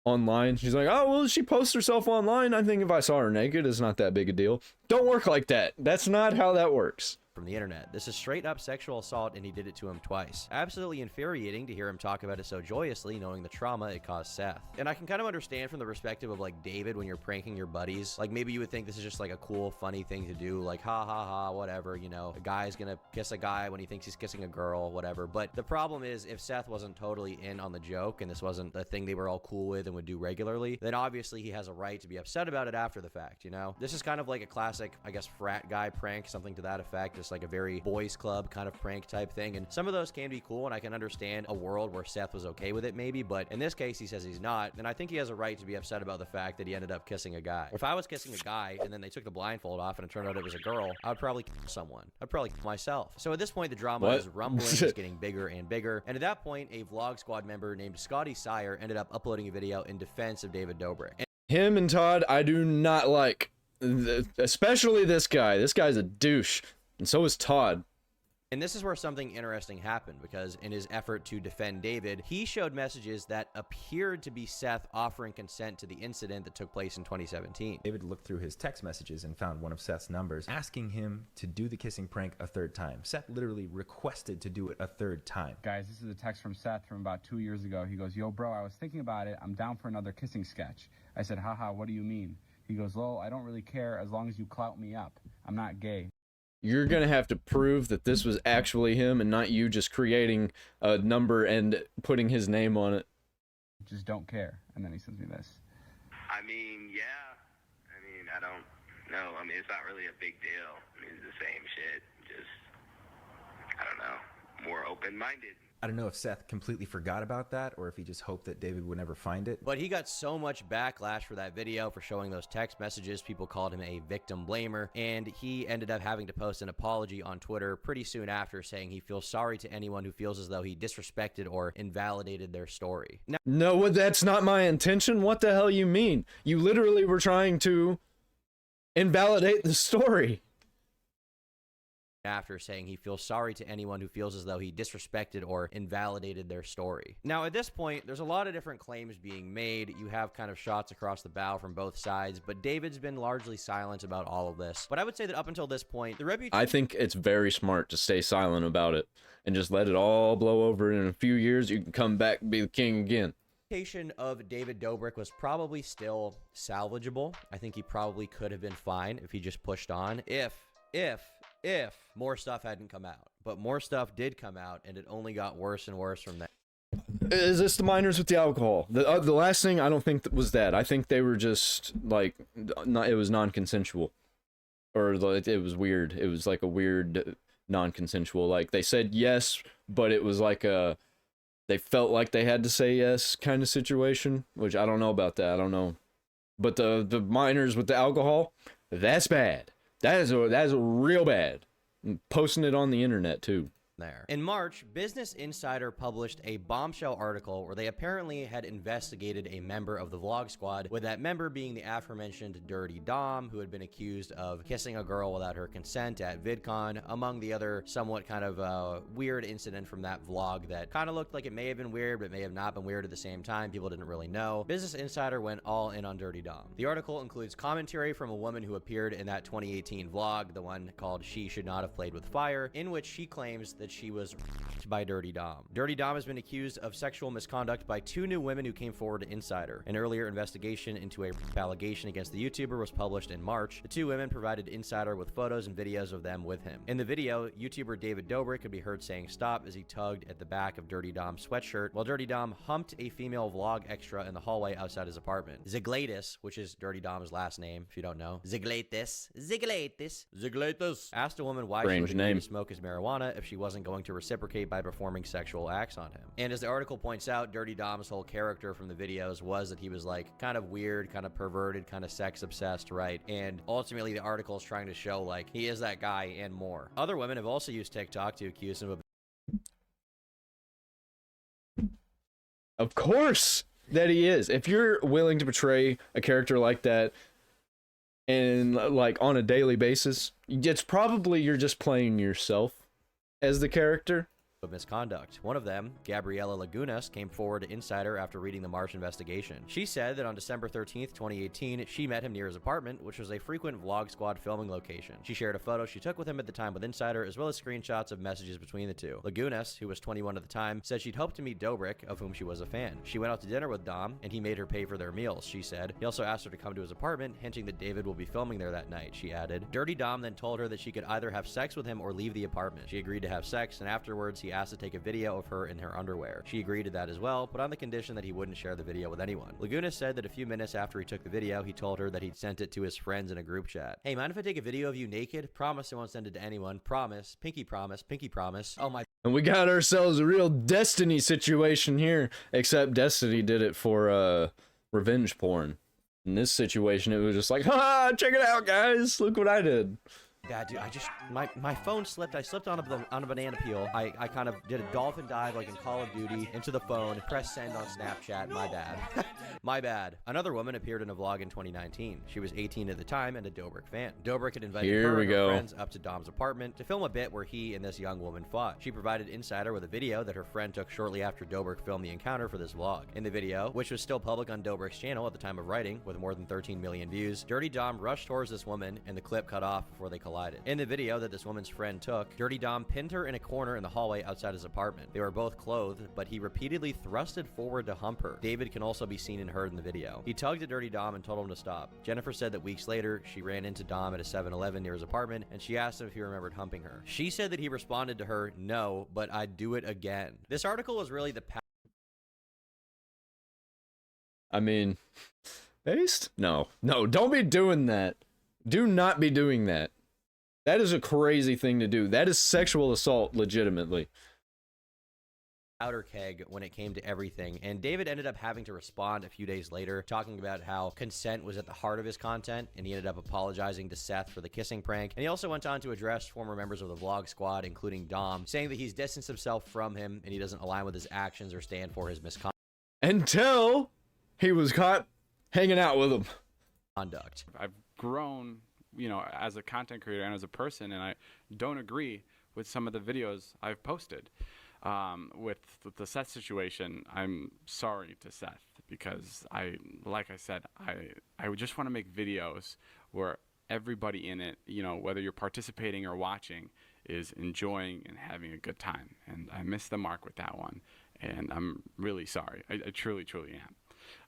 online. She's like, oh, well, she posts herself online. I think if I saw her naked, it's not that big a deal. Don't work like that. That's not how that works. From the internet. This is straight up sexual assault, and he did it to him twice. Absolutely infuriating to hear him talk about it so joyously, knowing the trauma it caused Seth. And I can kind of understand from the perspective of like David, when you're pranking your buddies, like maybe you would think this is just like a cool, funny thing to do, like ha ha ha, whatever, you know, a guy's gonna kiss a guy when he thinks he's kissing a girl, whatever. But the problem is, if Seth wasn't totally in on the joke and this wasn't a thing they were all cool with and would do regularly, then obviously he has a right to be upset about it after the fact, you know? This is kind of like a classic, I guess, frat guy prank, something to that effect, just like a very boys club kind of prank type thing. And some of those can be cool, and I can understand a world where Seth was okay with it maybe, but in this case he says he's not, and I think he has a right to be upset about the fact that he ended up kissing a guy. If I was kissing a guy and then they took the blindfold off and it turned out it was a girl, I would probably kill someone. I'd probably kill myself. So at this point the drama is rumbling, it's getting bigger and bigger, and at that point a Vlog Squad member named Scotty Sire ended up uploading a video in defense of David Dobrik. Him and Todd I do not like, especially this guy. This guy's a douche, and so is Todd. And this is where something interesting happened, because in his effort to defend David, he showed messages that appeared to be Seth offering consent to the incident that took place in 2017. David looked through his text messages and found one of Seth's numbers asking him to do the kissing prank a third time. Seth literally requested to do it a third time. Guys, this is a text from Seth from about 2 years ago. He goes, yo, bro, I was thinking about it. I'm down for another kissing sketch. I said, haha, what do you mean? He goes, lol, I don't really care as long as you clout me up. I'm not gay. You're going to have to prove that this was actually him and not you just creating a number and putting his name on it. Just don't care. And then he sends me this. I mean, yeah. I mean, I don't know. I mean, it's not really a big deal. I mean, it's the same shit. Just, I don't know, more open-minded. I don't know if Seth completely forgot about that or if he just hoped that David would never find it. But he got so much backlash for that video, for showing those text messages. People called him a victim blamer, and he ended up having to post an apology on Twitter pretty soon after, saying he feels sorry to anyone who feels as though he disrespected or invalidated their story. Now, no, that's not my intention. What the hell you mean? You literally were trying to invalidate the story. After saying he feels sorry to anyone who feels as though he disrespected or invalidated their story. Now, at this point, there's a lot of different claims being made. You have kind of shots across the bow from both sides, but David's been largely silent about all of this. But I would say that up until this point, the reputation... I think it's very smart to stay silent about it and just let it all blow over. In a few years, you can come back and be the king again. The reputation of David Dobrik was probably still salvageable. I think he probably could have been fine if he just pushed on. If more stuff hadn't come out. But more stuff did come out, and it only got worse and worse from that. Is this the minors with the alcohol? The last thing, I don't think that was that. I think they were just, like, it was non-consensual. Or it was weird. It was like a weird non-consensual. Like, they said yes, but it was like they felt like they had to say yes kind of situation, which I don't know about that. I don't know. But the minors with the alcohol, that's bad. That is real bad. And posting it on the internet too. There. In March, Business Insider published a bombshell article where they apparently had investigated a member of the Vlog Squad, with that member being the aforementioned Dirty Dom, who had been accused of kissing a girl without her consent at VidCon, among the other somewhat kind of weird incident from that vlog that kind of looked like it may have been weird, but may have not been weird at the same time. People didn't really know. Business Insider went all in on Dirty Dom. The article includes commentary from a woman who appeared in that 2018 vlog, the one called She Should Not Have Played With Fire, in which she claims that she was raped by Dirty Dom. Dirty Dom has been accused of sexual misconduct by 2 new women who came forward to Insider. An earlier investigation into a rape allegation against the YouTuber was published in March. The 2 women provided Insider with photos and videos of them with him. In the video, YouTuber David Dobrik could be heard saying stop as he tugged at the back of Dirty Dom's sweatshirt, while Dirty Dom humped a female vlog extra in the hallway outside his apartment. Ziglatis, which is Dirty Dom's last name, if you don't know, Ziglatis asked a woman why she would agree to smoke his marijuana if she wasn't wasn't going to reciprocate by performing sexual acts on him. And as the article points out, Dirty Dom's whole character from the videos was that he was like kind of weird, kind of perverted, kind of sex obsessed, right? And ultimately the article is trying to show like he is that guy and more. Other women have also used TikTok to accuse him Of course that he is. If you're willing to portray a character like that and like on a daily basis, it's probably you're just playing yourself as the character. of misconduct. One of them, Gabriela Lagunas, came forward to Insider after reading the March investigation. She said that on December 13th, 2018, she met him near his apartment, which was a frequent Vlog Squad filming location. She shared a photo she took with him at the time with Insider, as well as screenshots of messages between the two. Lagunas, who was 21 at the time, said she'd hoped to meet Dobrik, of whom she was a fan. She went out to dinner with Dom, and he made her pay for their meals, she said. He also asked her to come to his apartment, hinting that David will be filming there that night, she added. Dirty Dom then told her that she could either have sex with him or leave the apartment. She agreed to have sex, and afterwards he asked to take a video of her in her underwear. She agreed to that as well, but on the condition that he wouldn't share the video with anyone. Lagunas said that a few minutes after he took the video, he told her that he'd sent it to his friends in a group chat. Hey, mind if I take a video of you naked? Promise I won't send it to anyone. Promise. Pinky promise. Pinky promise. Oh my. And we got ourselves a real Destiny situation here, except Destiny did it for revenge porn. In this situation, it was just like, ha, check it out, guys. Look what I did. Yeah, dude, my phone slipped. I slipped on a banana peel. I kind of did a dolphin dive like in Call of Duty into the phone, press send on Snapchat. My bad. My bad. Another woman appeared in a vlog in 2019. She was 18 at the time and a Dobrik fan. Dobrik had invited her and her friends up to Dom's apartment to film a bit where he and this young woman fought. She provided Insider with a video that her friend took shortly after Dobrik filmed the encounter for this vlog. In the video, which was still public on Dobrik's channel at the time of writing, with more than 13 million views, Dirty Dom rushed towards this woman and the clip cut off before they collided. In the video that this woman's friend took, Dirty Dom pinned her in a corner in the hallway outside his apartment. They were both clothed, but he repeatedly thrusted forward to hump her. David can also be seen and heard in the video. He tugged at Dirty Dom and told him to stop. Jennifer said that weeks later, she ran into Dom at a 7-Eleven near his apartment, and she asked him if he remembered humping her. She said that he responded to her, "No, but I'd do it again." This article was really the I mean, based? No, don't be doing that. Do not be doing that. That is a crazy thing to do. That is sexual assault, legitimately. Powder keg when it came to everything, and David ended up having to respond a few days later, talking about how consent was at the heart of his content, and he ended up apologizing to Seth for the kissing prank. And he also went on to address former members of the Vlog Squad, including Dom, saying that he's distanced himself from him and he doesn't align with his actions or stand for his misconduct. Until he was caught hanging out with him. I've grown, you know, as a content creator and as a person, and I don't agree with some of the videos I've posted. With the Seth situation, I'm sorry to Seth, because like I said, I would just want to make videos where everybody in it, you know, whether you're participating or watching, is enjoying and having a good time. And I missed the mark with that one, and I'm really sorry. I truly, truly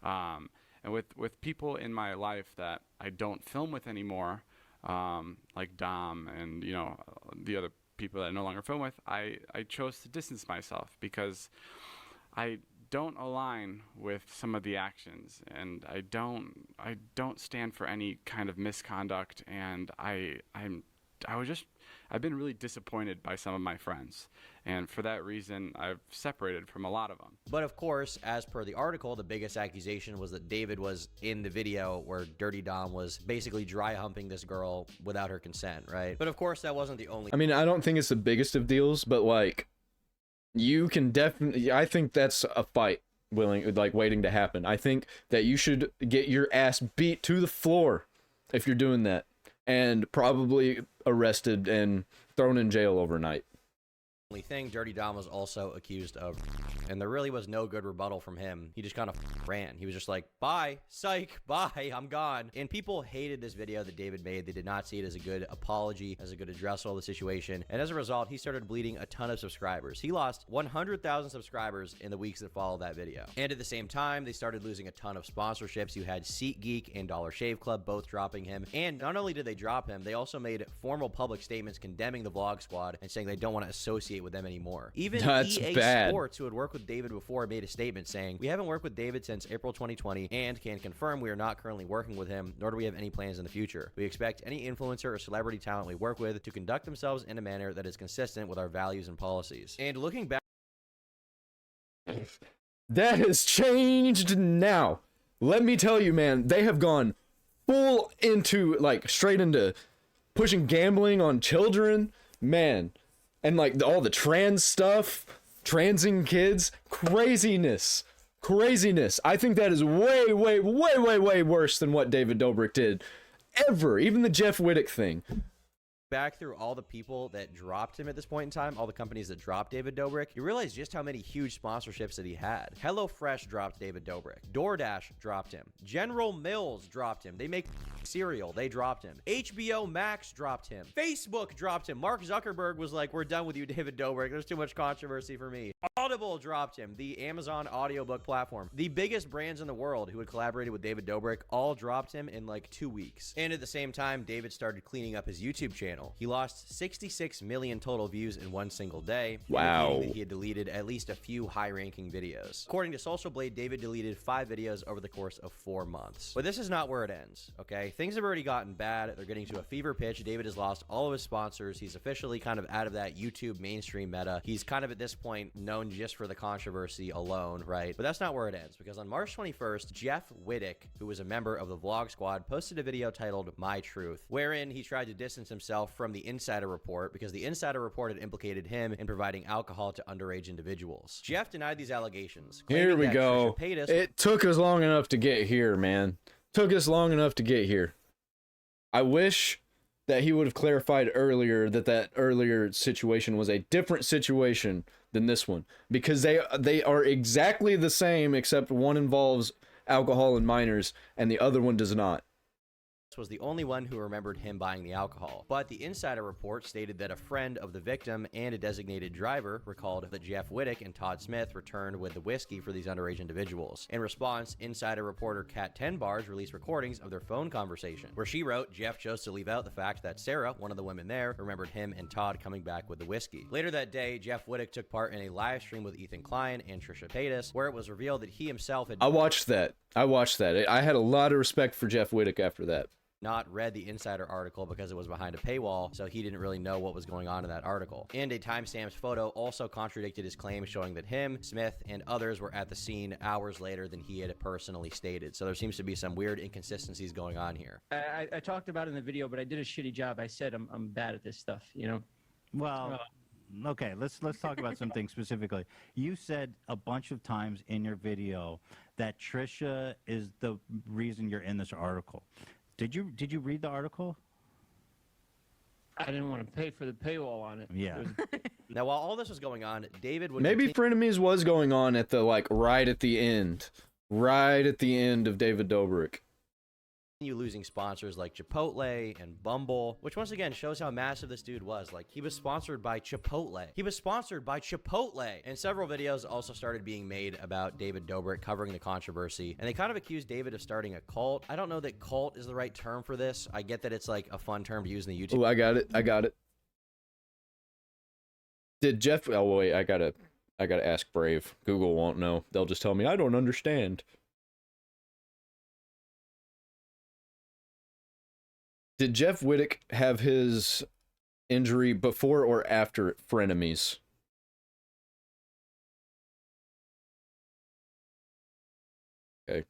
am. And with people in my life that I don't film with anymore, like Dom and, you know, the other people that I no longer film with, I chose to distance myself because I don't align with some of the actions, and I don't stand for any kind of misconduct, and I've been really disappointed by some of my friends, and for that reason I've separated from a lot of them. But of course, as per the article, the biggest accusation was that David was in the video where Dirty Dom was basically dry humping this girl without her consent, right? But of course, that wasn't the only. I mean, I don't think it's the biggest of deals, but like, you can definitely, I think that's a fight waiting to happen. I think that you should get your ass beat to the floor if you're doing that, and probably arrested and thrown in jail overnight. Only thing Dirty Dom was also accused of, and there really was no good rebuttal from him. He just kind of ran. He was just like, bye, psych, bye, I'm gone. And people hated this video that David made. They did not see it as a good apology, as a good addressal of the situation. And as a result, he started bleeding a ton of subscribers. He lost 100,000 subscribers in the weeks that followed that video. And at the same time, they started losing a ton of sponsorships. You had SeatGeek and Dollar Shave Club both dropping him. And not only did they drop him, they also made formal public statements condemning the Vlog Squad and saying they don't want to associate associate with them anymore. Even That's EA bad. Sports, who had worked with David before, made a statement saying, "We haven't worked with David since April 2020 and can confirm we are not currently working with him, nor do we have any plans in the future. We expect any influencer or celebrity talent we work with to conduct themselves in a manner that is consistent with our values and policies." And looking back, that has changed now. Let me tell you, man, they have gone full into, like, straight into pushing gambling on children, man. And, like, all the trans stuff, transing kids, craziness. I think that is way, way, way, way, way worse than what David Dobrik did. Ever. Even the Jeff Wittek thing. back through all the people that dropped him at this point in time, all the companies that dropped David Dobrik, you realize just how many huge sponsorships that he had. HelloFresh dropped David Dobrik. DoorDash dropped him. General Mills dropped him. They make cereal. They dropped him. HBO Max dropped him. Facebook dropped him. Mark Zuckerberg was like, "We're done with you, David Dobrik. There's too much controversy for me." Audible dropped him. The Amazon audiobook platform. The biggest brands in the world who had collaborated with David Dobrik all dropped him in like 2 weeks. And at the same time, David started cleaning up his YouTube channel. He lost 66 million total views in one single day. Wow. Indicating that he had deleted at least a few high-ranking videos. According to Social Blade, David deleted 5 videos over the course of 4 months. But this is not where it ends, okay? Things have already gotten bad. They're getting to a fever pitch. David has lost all of his sponsors. He's officially kind of out of that YouTube mainstream meta. He's kind of at this point known just for the controversy alone, right? But that's not where it ends, because on March 21st, Jeff Wittek, who was a member of the Vlog Squad, posted a video titled My Truth, wherein he tried to distance himself from the Insider Report because the Insider Report had implicated him in providing alcohol to underage individuals. Jeff denied these allegations. Here we go. It took us long enough to get here, man. Took us long enough to get here. I wish that he would have clarified earlier that that earlier situation was a different situation than this one, because they are exactly the same, except one involves alcohol and minors and the other one does not. Was the only one who remembered him buying the alcohol. But the Insider Report stated that a friend of the victim and a designated driver recalled that Jeff Wittek and Todd Smith returned with the whiskey for these underage individuals. In response, Insider reporter Kat 10 Bars released recordings of their phone conversation, where she wrote Jeff chose to leave out the fact that Sarah, one of the women there, remembered him and Todd coming back with the whiskey. Later that day, Jeff Wittek took part in a live stream with Ethan Klein and Trisha Paytas, where it was revealed that he himself had... I watched that. I had a lot of respect for Jeff Wittek after that. Not read the Insider article because it was behind a paywall, so he didn't really know what was going on in that article. And a timestamped photo also contradicted his claim, showing that him, Smith, and others were at the scene hours later than he had personally stated. So there seems to be some weird inconsistencies going on here. I talked about it in the video, but I did a shitty job. I said I'm bad at this stuff, you know? Well, okay, let's talk about something specifically. You said a bunch of times in your video that Trisha is the reason you're in this article. Did you read the article? I didn't want to pay for the paywall on it. Yeah. Now, while all this was going on, David would Maybe Frenemies was going on at the, like, right at the end of David Dobrik. continue losing sponsors like Chipotle and Bumble, which once again shows how massive this dude was. Like, he was sponsored by Chipotle. And several videos also started being made about David Dobrik covering the controversy, and they kind of accused David of starting a cult. I don't know that cult is the right term for this. I get that it's like a fun term to use in the YouTube. Oh, I got it. Did Jeff... Oh, wait, I gotta ask Brave. Google won't know. They'll just tell me, I don't understand. Did Jeff Wittek have his injury before or after Frenemies? Okay.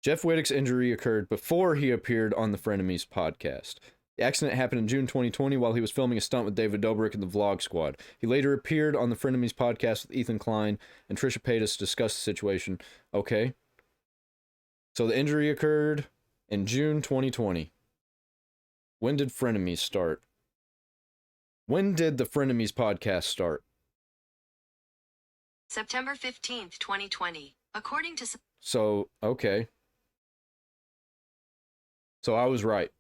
Jeff Wittek's injury occurred before he appeared on the Frenemies podcast. The accident happened in June 2020 while he was filming a stunt with David Dobrik and the Vlog Squad. He later appeared on the Frenemies podcast with Ethan Klein and Trisha Paytas to discuss the situation. Okay. So the injury occurred in June 2020. When did Frenemies start? When did the Frenemies podcast start? September 15th, 2020. According to... So, okay. So I was right.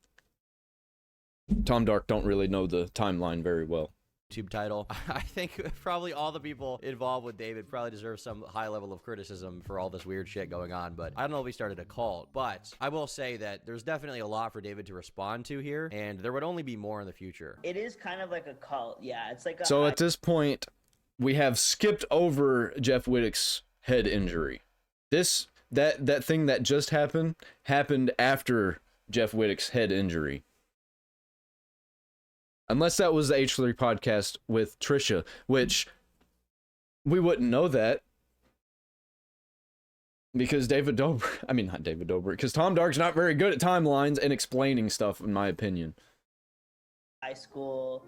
Tom Dark don't really know the timeline very well. YouTube title. I think probably all the people involved with David probably deserve some high level of criticism for all this weird shit going on, but I don't know if he started a cult. But I will say that there's definitely a lot for David to respond to here, and there would only be more in the future. It is kind of like a cult. Yeah, it's like a So at this point, we have skipped over Jeff Wittek's head injury. That thing that just happened after Jeff Wittek's head injury. Unless that was the H3 podcast with Trisha, which we wouldn't know that because not David Dobrik, because Tom Dark's not very good at timelines and explaining stuff, in my opinion. high school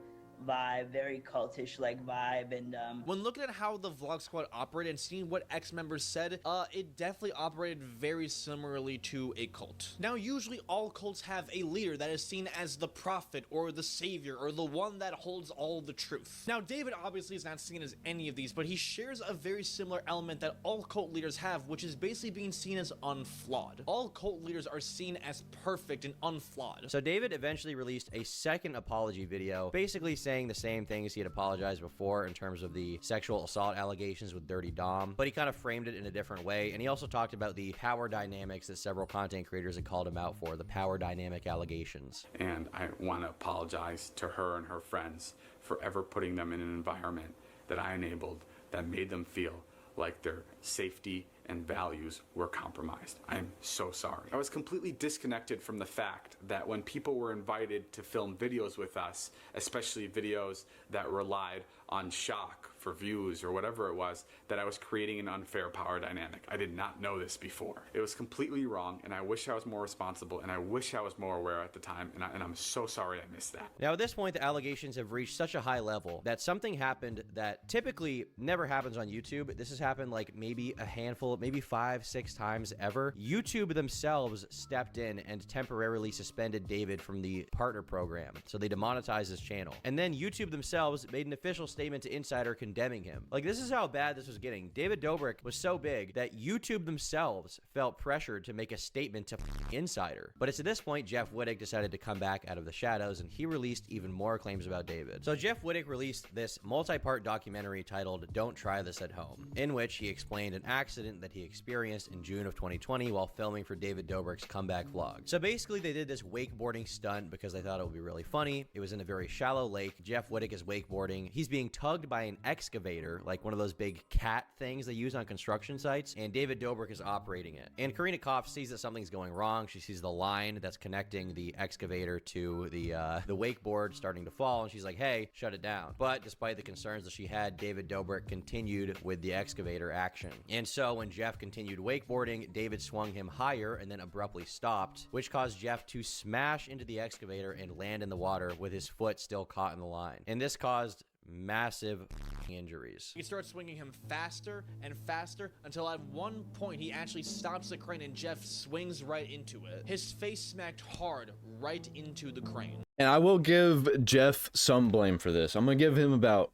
vibe, very cultish like vibe, and when looking at how the Vlog Squad operated and seeing what ex-members said, it definitely operated very similarly to a cult. Now, usually all cults have a leader that is seen as the prophet or the savior or the one that holds all the truth. Now, David obviously is not seen as any of these, but he shares a very similar element that all cult leaders have, which is basically being seen as unflawed. All cult leaders are seen as perfect and unflawed. So David eventually released a second apology video, basically saying the same things he had apologized before in terms of the sexual assault allegations with Dirty Dom, but he kind of framed it in a different way, and he also talked about the power dynamics that several content creators had called him out for, the power dynamic allegations. And I want to apologize to her and her friends for ever putting them in an environment that I enabled that made them feel like their safety and values were compromised. I'm so sorry. I was completely disconnected from the fact that when people were invited to film videos with us, especially videos that relied on shock for views or whatever it was, that I was creating an unfair power dynamic. I did not know this before. It was completely wrong, and I wish I was more responsible, and I wish I was more aware at the time, and I'm so sorry I missed that. Now, at this point, the allegations have reached such a high level that something happened that typically never happens on YouTube. This has happened like maybe a handful, maybe 5-6 times ever. YouTube themselves stepped in and temporarily suspended David from the partner program, so they demonetized his channel. And then YouTube themselves made an official statement to Insider condemning him. Like, this is how bad this was getting. David Dobrik was so big that YouTube themselves felt pressured to make a statement to Insider. But it's at this point Jeff Wittek decided to come back out of the shadows, and he released even more claims about David. So Jeff Wittek released this multi-part documentary titled Don't Try This at Home, in which he explained an accident that he experienced in June of 2020 while filming for David Dobrik's comeback vlog. So basically they did this wakeboarding stunt because they thought it would be really funny. It was in a very shallow lake. Jeff Wittek is wakeboarding. He's being tugged by an excavator, like one of those big cat things they use on construction sites, and David Dobrik is operating it. And Karina Koff sees that something's going wrong. She sees the line that's connecting the excavator to the wakeboard starting to fall, and she's like, hey, shut it down. But despite the concerns that she had, David Dobrik continued with the excavator action. And so when Jeff continued wakeboarding, David swung him higher and then abruptly stopped, which caused Jeff to smash into the excavator and land in the water with his foot still caught in the line. And this caused massive injuries. He starts swinging him faster and faster until at one point he actually stops the crane and Jeff swings right into it. His face smacked hard right into the crane. And I will give Jeff some blame for this. I'm going to give him about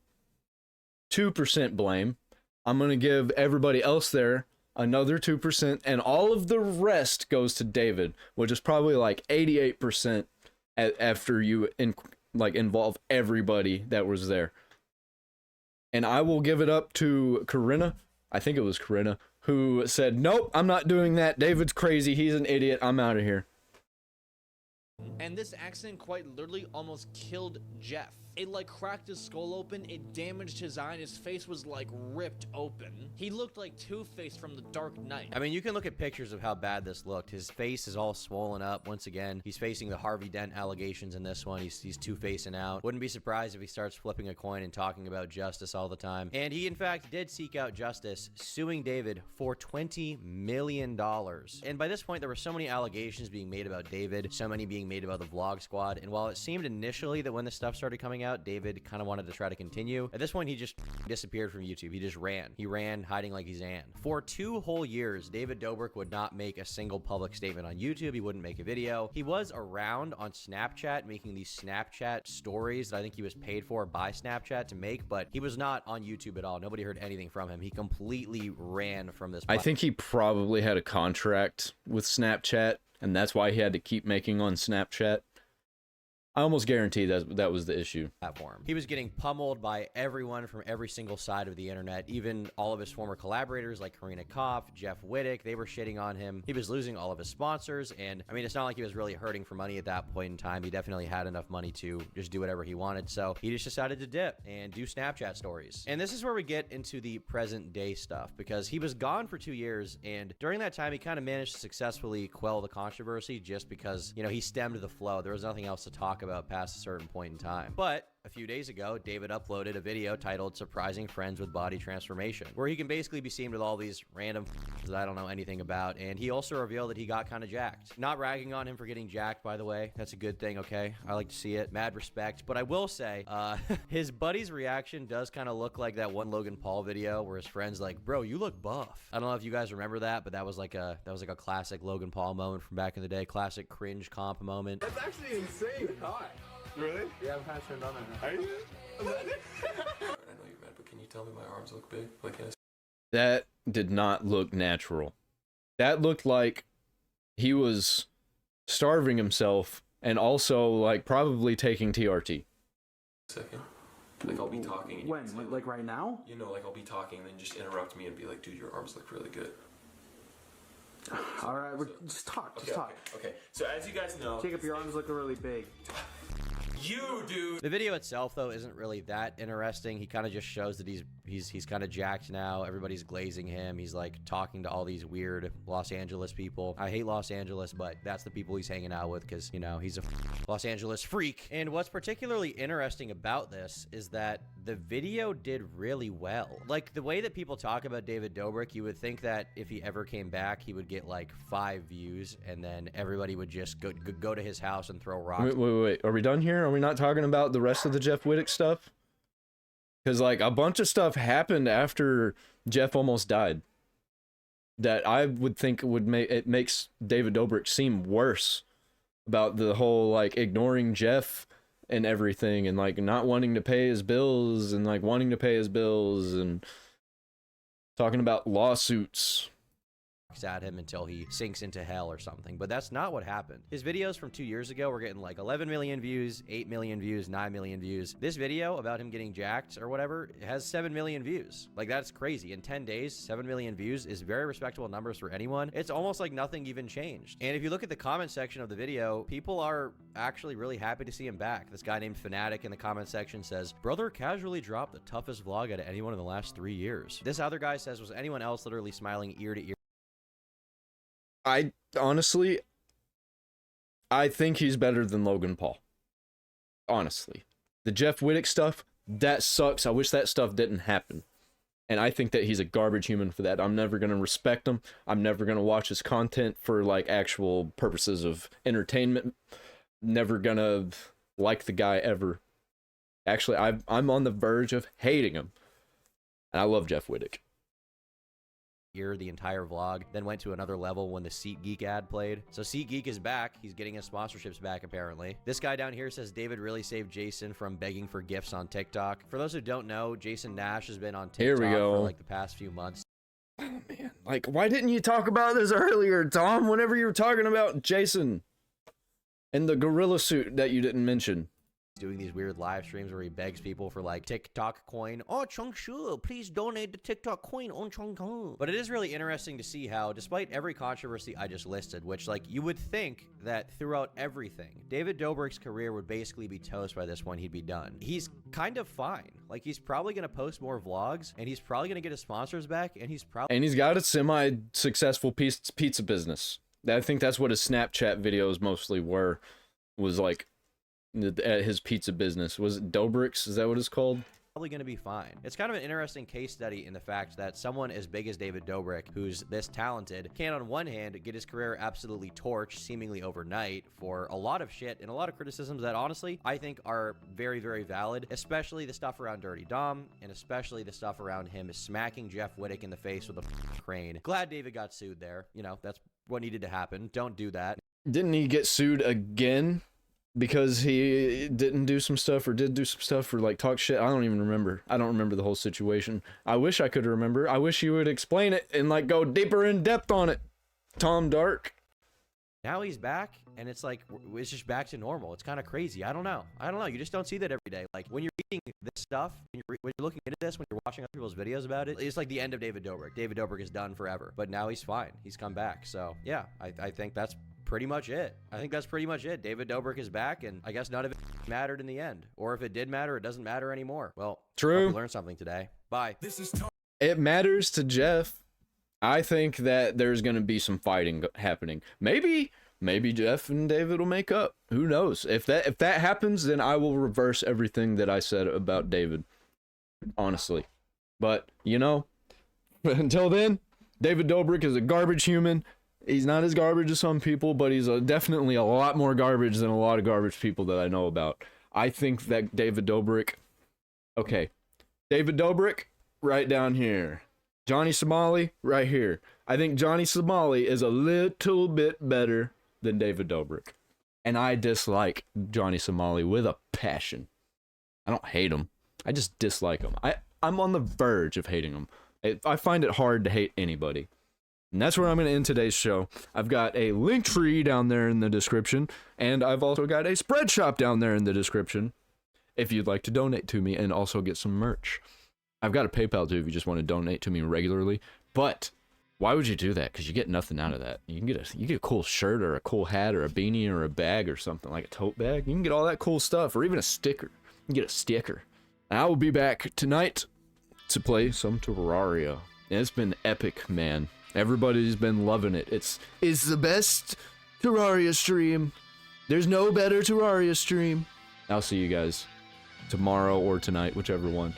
2% blame. I'm going to give everybody else there another 2%, and all of the rest goes to David, which is probably like 88% after you involve everybody that was there. And I will give it up to Karina, I think it was Karina, who said, nope, I'm not doing that. David's crazy. He's an idiot. I'm out of here. And this accident quite literally almost killed Jeff. It like cracked his skull open, it damaged his eye, and his face was like ripped open. He looked like Two-Face from The Dark Knight. I mean, you can look at pictures of how bad this looked. His face is all swollen up. Once again, he's facing the Harvey Dent allegations in this one. He's Two-Facing out. Wouldn't be surprised if he starts flipping a coin and talking about justice all the time. And he, in fact, did seek out justice, suing David for $20 million. And by this point, there were so many allegations being made about David, so many being made about the Vlog Squad. And while it seemed initially that when this stuff started coming out, David kind of wanted to try to continue, at this point, he just disappeared from YouTube. He just ran. He ran hiding like he's Ann. For 2 whole years, David Dobrik would not make a single public statement on YouTube. He wouldn't make a video. He was around on Snapchat making these Snapchat stories that I think he was paid for by Snapchat to make, but he was not on YouTube at all. Nobody heard anything from him. He completely ran from this. I think he probably had a contract with Snapchat, and that's why he had to keep making on Snapchat. I almost guarantee that was the issue. Platform. He was getting pummeled by everyone from every single side of the internet, even all of his former collaborators like Karina Koff, Jeff Wittek. They were shitting on him. He was losing all of his sponsors, and I mean, it's not like he was really hurting for money at that point in time. He definitely had enough money to just do whatever he wanted, so he just decided to dip and do Snapchat stories. And this is where we get into the present day stuff, because he was gone for 2 years, and during that time, he kind of managed to successfully quell the controversy just because, you know, he stemmed the flow. There was nothing else to talk about past a certain point in time. But a few days ago, David uploaded a video titled Surprising Friends with Body Transformation, where he can basically be seen with all these random that I don't know anything about, and he also revealed that he got kind of jacked. Not ragging on him for getting jacked, by the way. That's a good thing, okay? I like to see it. Mad respect. But I will say, his buddy's reaction does kind of look like that one Logan Paul video where his friend's like, bro, you look buff. I don't know if you guys remember that, but that was like a classic Logan Paul moment from back in the day. Classic cringe comp moment. That's actually insane. Hi. Really? Yeah, I'm kind of turned on right now. Are you? I know you're mad, but can you tell me my arms look big? Like, That did not look natural. That looked like he was starving himself and also like probably taking TRT. Second. Like, I'll be talking. When? Like right now? You know, like I'll be talking and then just interrupt me and be like, dude, your arms look really good. All right, just talk. Just talk. Okay. So as you guys know, Jacob, your arms look really big. You, dude. The video itself, though, isn't really that interesting. He kind of just shows that he's kind of jacked now. Everybody's glazing him. He's like talking to all these weird Los Angeles people. I hate Los Angeles, but that's the people he's hanging out with because, you know, he's a Los Angeles freak. And what's particularly interesting about this is that the video did really well. Like, the way that people talk about David Dobrik, you would think that if he ever came back, he would get like 5 views, and then everybody would just go to his house and throw rocks. Wait. Are we done here? Are we not talking about the rest of the Jeff Wittek stuff? Because like a bunch of stuff happened after Jeff almost died that I would think would makes David Dobrik seem worse about the whole like ignoring Jeff and everything, and like not wanting to pay his bills and like wanting to pay his bills and talking about lawsuits at him until he sinks into hell or something. But that's not what happened. His videos from 2 years ago were getting like 11 million views, 8 million views, 9 million views. This video about him getting jacked or whatever has 7 million views. Like, that's crazy. In 10 days, 7 million views is very respectable numbers for anyone. It's almost like nothing even changed. And if you look at the comment section of the video, people are actually really happy to see him back. This guy named Fanatic in the comment section says, brother casually dropped the toughest vlog out of anyone in the last 3 years. This other guy says, was anyone else literally smiling ear to ear? I honestly, I think he's better than Logan Paul. Honestly. The Jeff Wittek stuff, that sucks. I wish that stuff didn't happen. And I think that he's a garbage human for that. I'm never going to respect him. I'm never going to watch his content for like actual purposes of entertainment. Never going to like the guy ever. Actually, I'm on the verge of hating him. And I love Jeff Wittek. The entire vlog, then went to another level when the SeatGeek ad played. So SeatGeek is back. He's getting his sponsorships back, apparently. This guy down here says David really saved Jason from begging for gifts on TikTok. For those who don't know, Jason Nash has been on TikTok for like the past few months. Oh man, like why didn't you talk about this earlier, Tom? Whenever you were talking about Jason and the gorilla suit that you didn't mention. Doing these weird live streams where he begs people for like TikTok coin. Oh, Chung Shu, please donate the TikTok coin on Chung Kong. But it is really interesting to see how, despite every controversy I just listed, which like you would think that throughout everything, David Dobrik's career would basically be toast by this point. He'd be done. He's kind of fine. Like, he's probably going to post more vlogs, and he's probably going to get his sponsors back, and he's got a semi-successful pizza business. I think that's what his Snapchat videos mostly were, was like at his pizza business. Was it Dobrik's? Is that what it's called? Probably going to be fine. It's kind of an interesting case study in the fact that someone as big as David Dobrik, who's this talented, can on one hand get his career absolutely torched seemingly overnight for a lot of shit and a lot of criticisms that honestly I think are very, very valid, especially the stuff around Dirty Dom and especially the stuff around him smacking Jeff Wittek in the face with a crane. Glad David got sued there. You know, that's what needed to happen. Don't do that. Didn't he get sued again? Because he didn't do some stuff or did do some stuff or like talk shit. I don't even remember. I don't remember the whole situation. I wish I could remember. I wish you would explain it and like go deeper in depth on it, Tom Dark. now he's back, and it's like it's just back to normal. It's kind of crazy. I don't know. You just don't see that every day. Like when you're reading this stuff, when you're looking into this, when you're watching other people's videos about it, it's like the end of David Dobrik. David Dobrik is done forever, but now he's fine. He's come back. So yeah, I think that's pretty much it. David Dobrik is back, and I guess none of it mattered in the end. Or if it did matter, it doesn't matter anymore. Well, true. Hope you learned something today. Bye. It matters to Jeff. I think that there's going to be some fighting happening. Maybe Jeff and David will make up. Who knows? If that happens, then I will reverse everything that I said about David. Honestly. But, you know, until then, David Dobrik is a garbage human. He's not as garbage as some people, but he's definitely a lot more garbage than a lot of garbage people that I know about. I think that David Dobrik... Okay. David Dobrik, right down here. Johnny Somali, right here. I think Johnny Somali is a little bit better than David Dobrik. And I dislike Johnny Somali with a passion. I don't hate him. I just dislike him. I'm on the verge of hating him. I find it hard to hate anybody. And that's where I'm going to end today's show. I've got a link tree down there in the description, and I've also got a spread shop down there in the description if you'd like to donate to me and also get some merch. I've got a PayPal too if you just want to donate to me regularly. But why would you do that? Because you get nothing out of that. You get a cool shirt or a cool hat or a beanie or a bag or something like a tote bag. You can get all that cool stuff, or even a sticker. You can get a sticker. And I will be back tonight to play some Terraria. And it's been epic, man. Everybody's been loving it. It's the best Terraria stream. There's no better Terraria stream. I'll see you guys tomorrow or tonight, whichever one.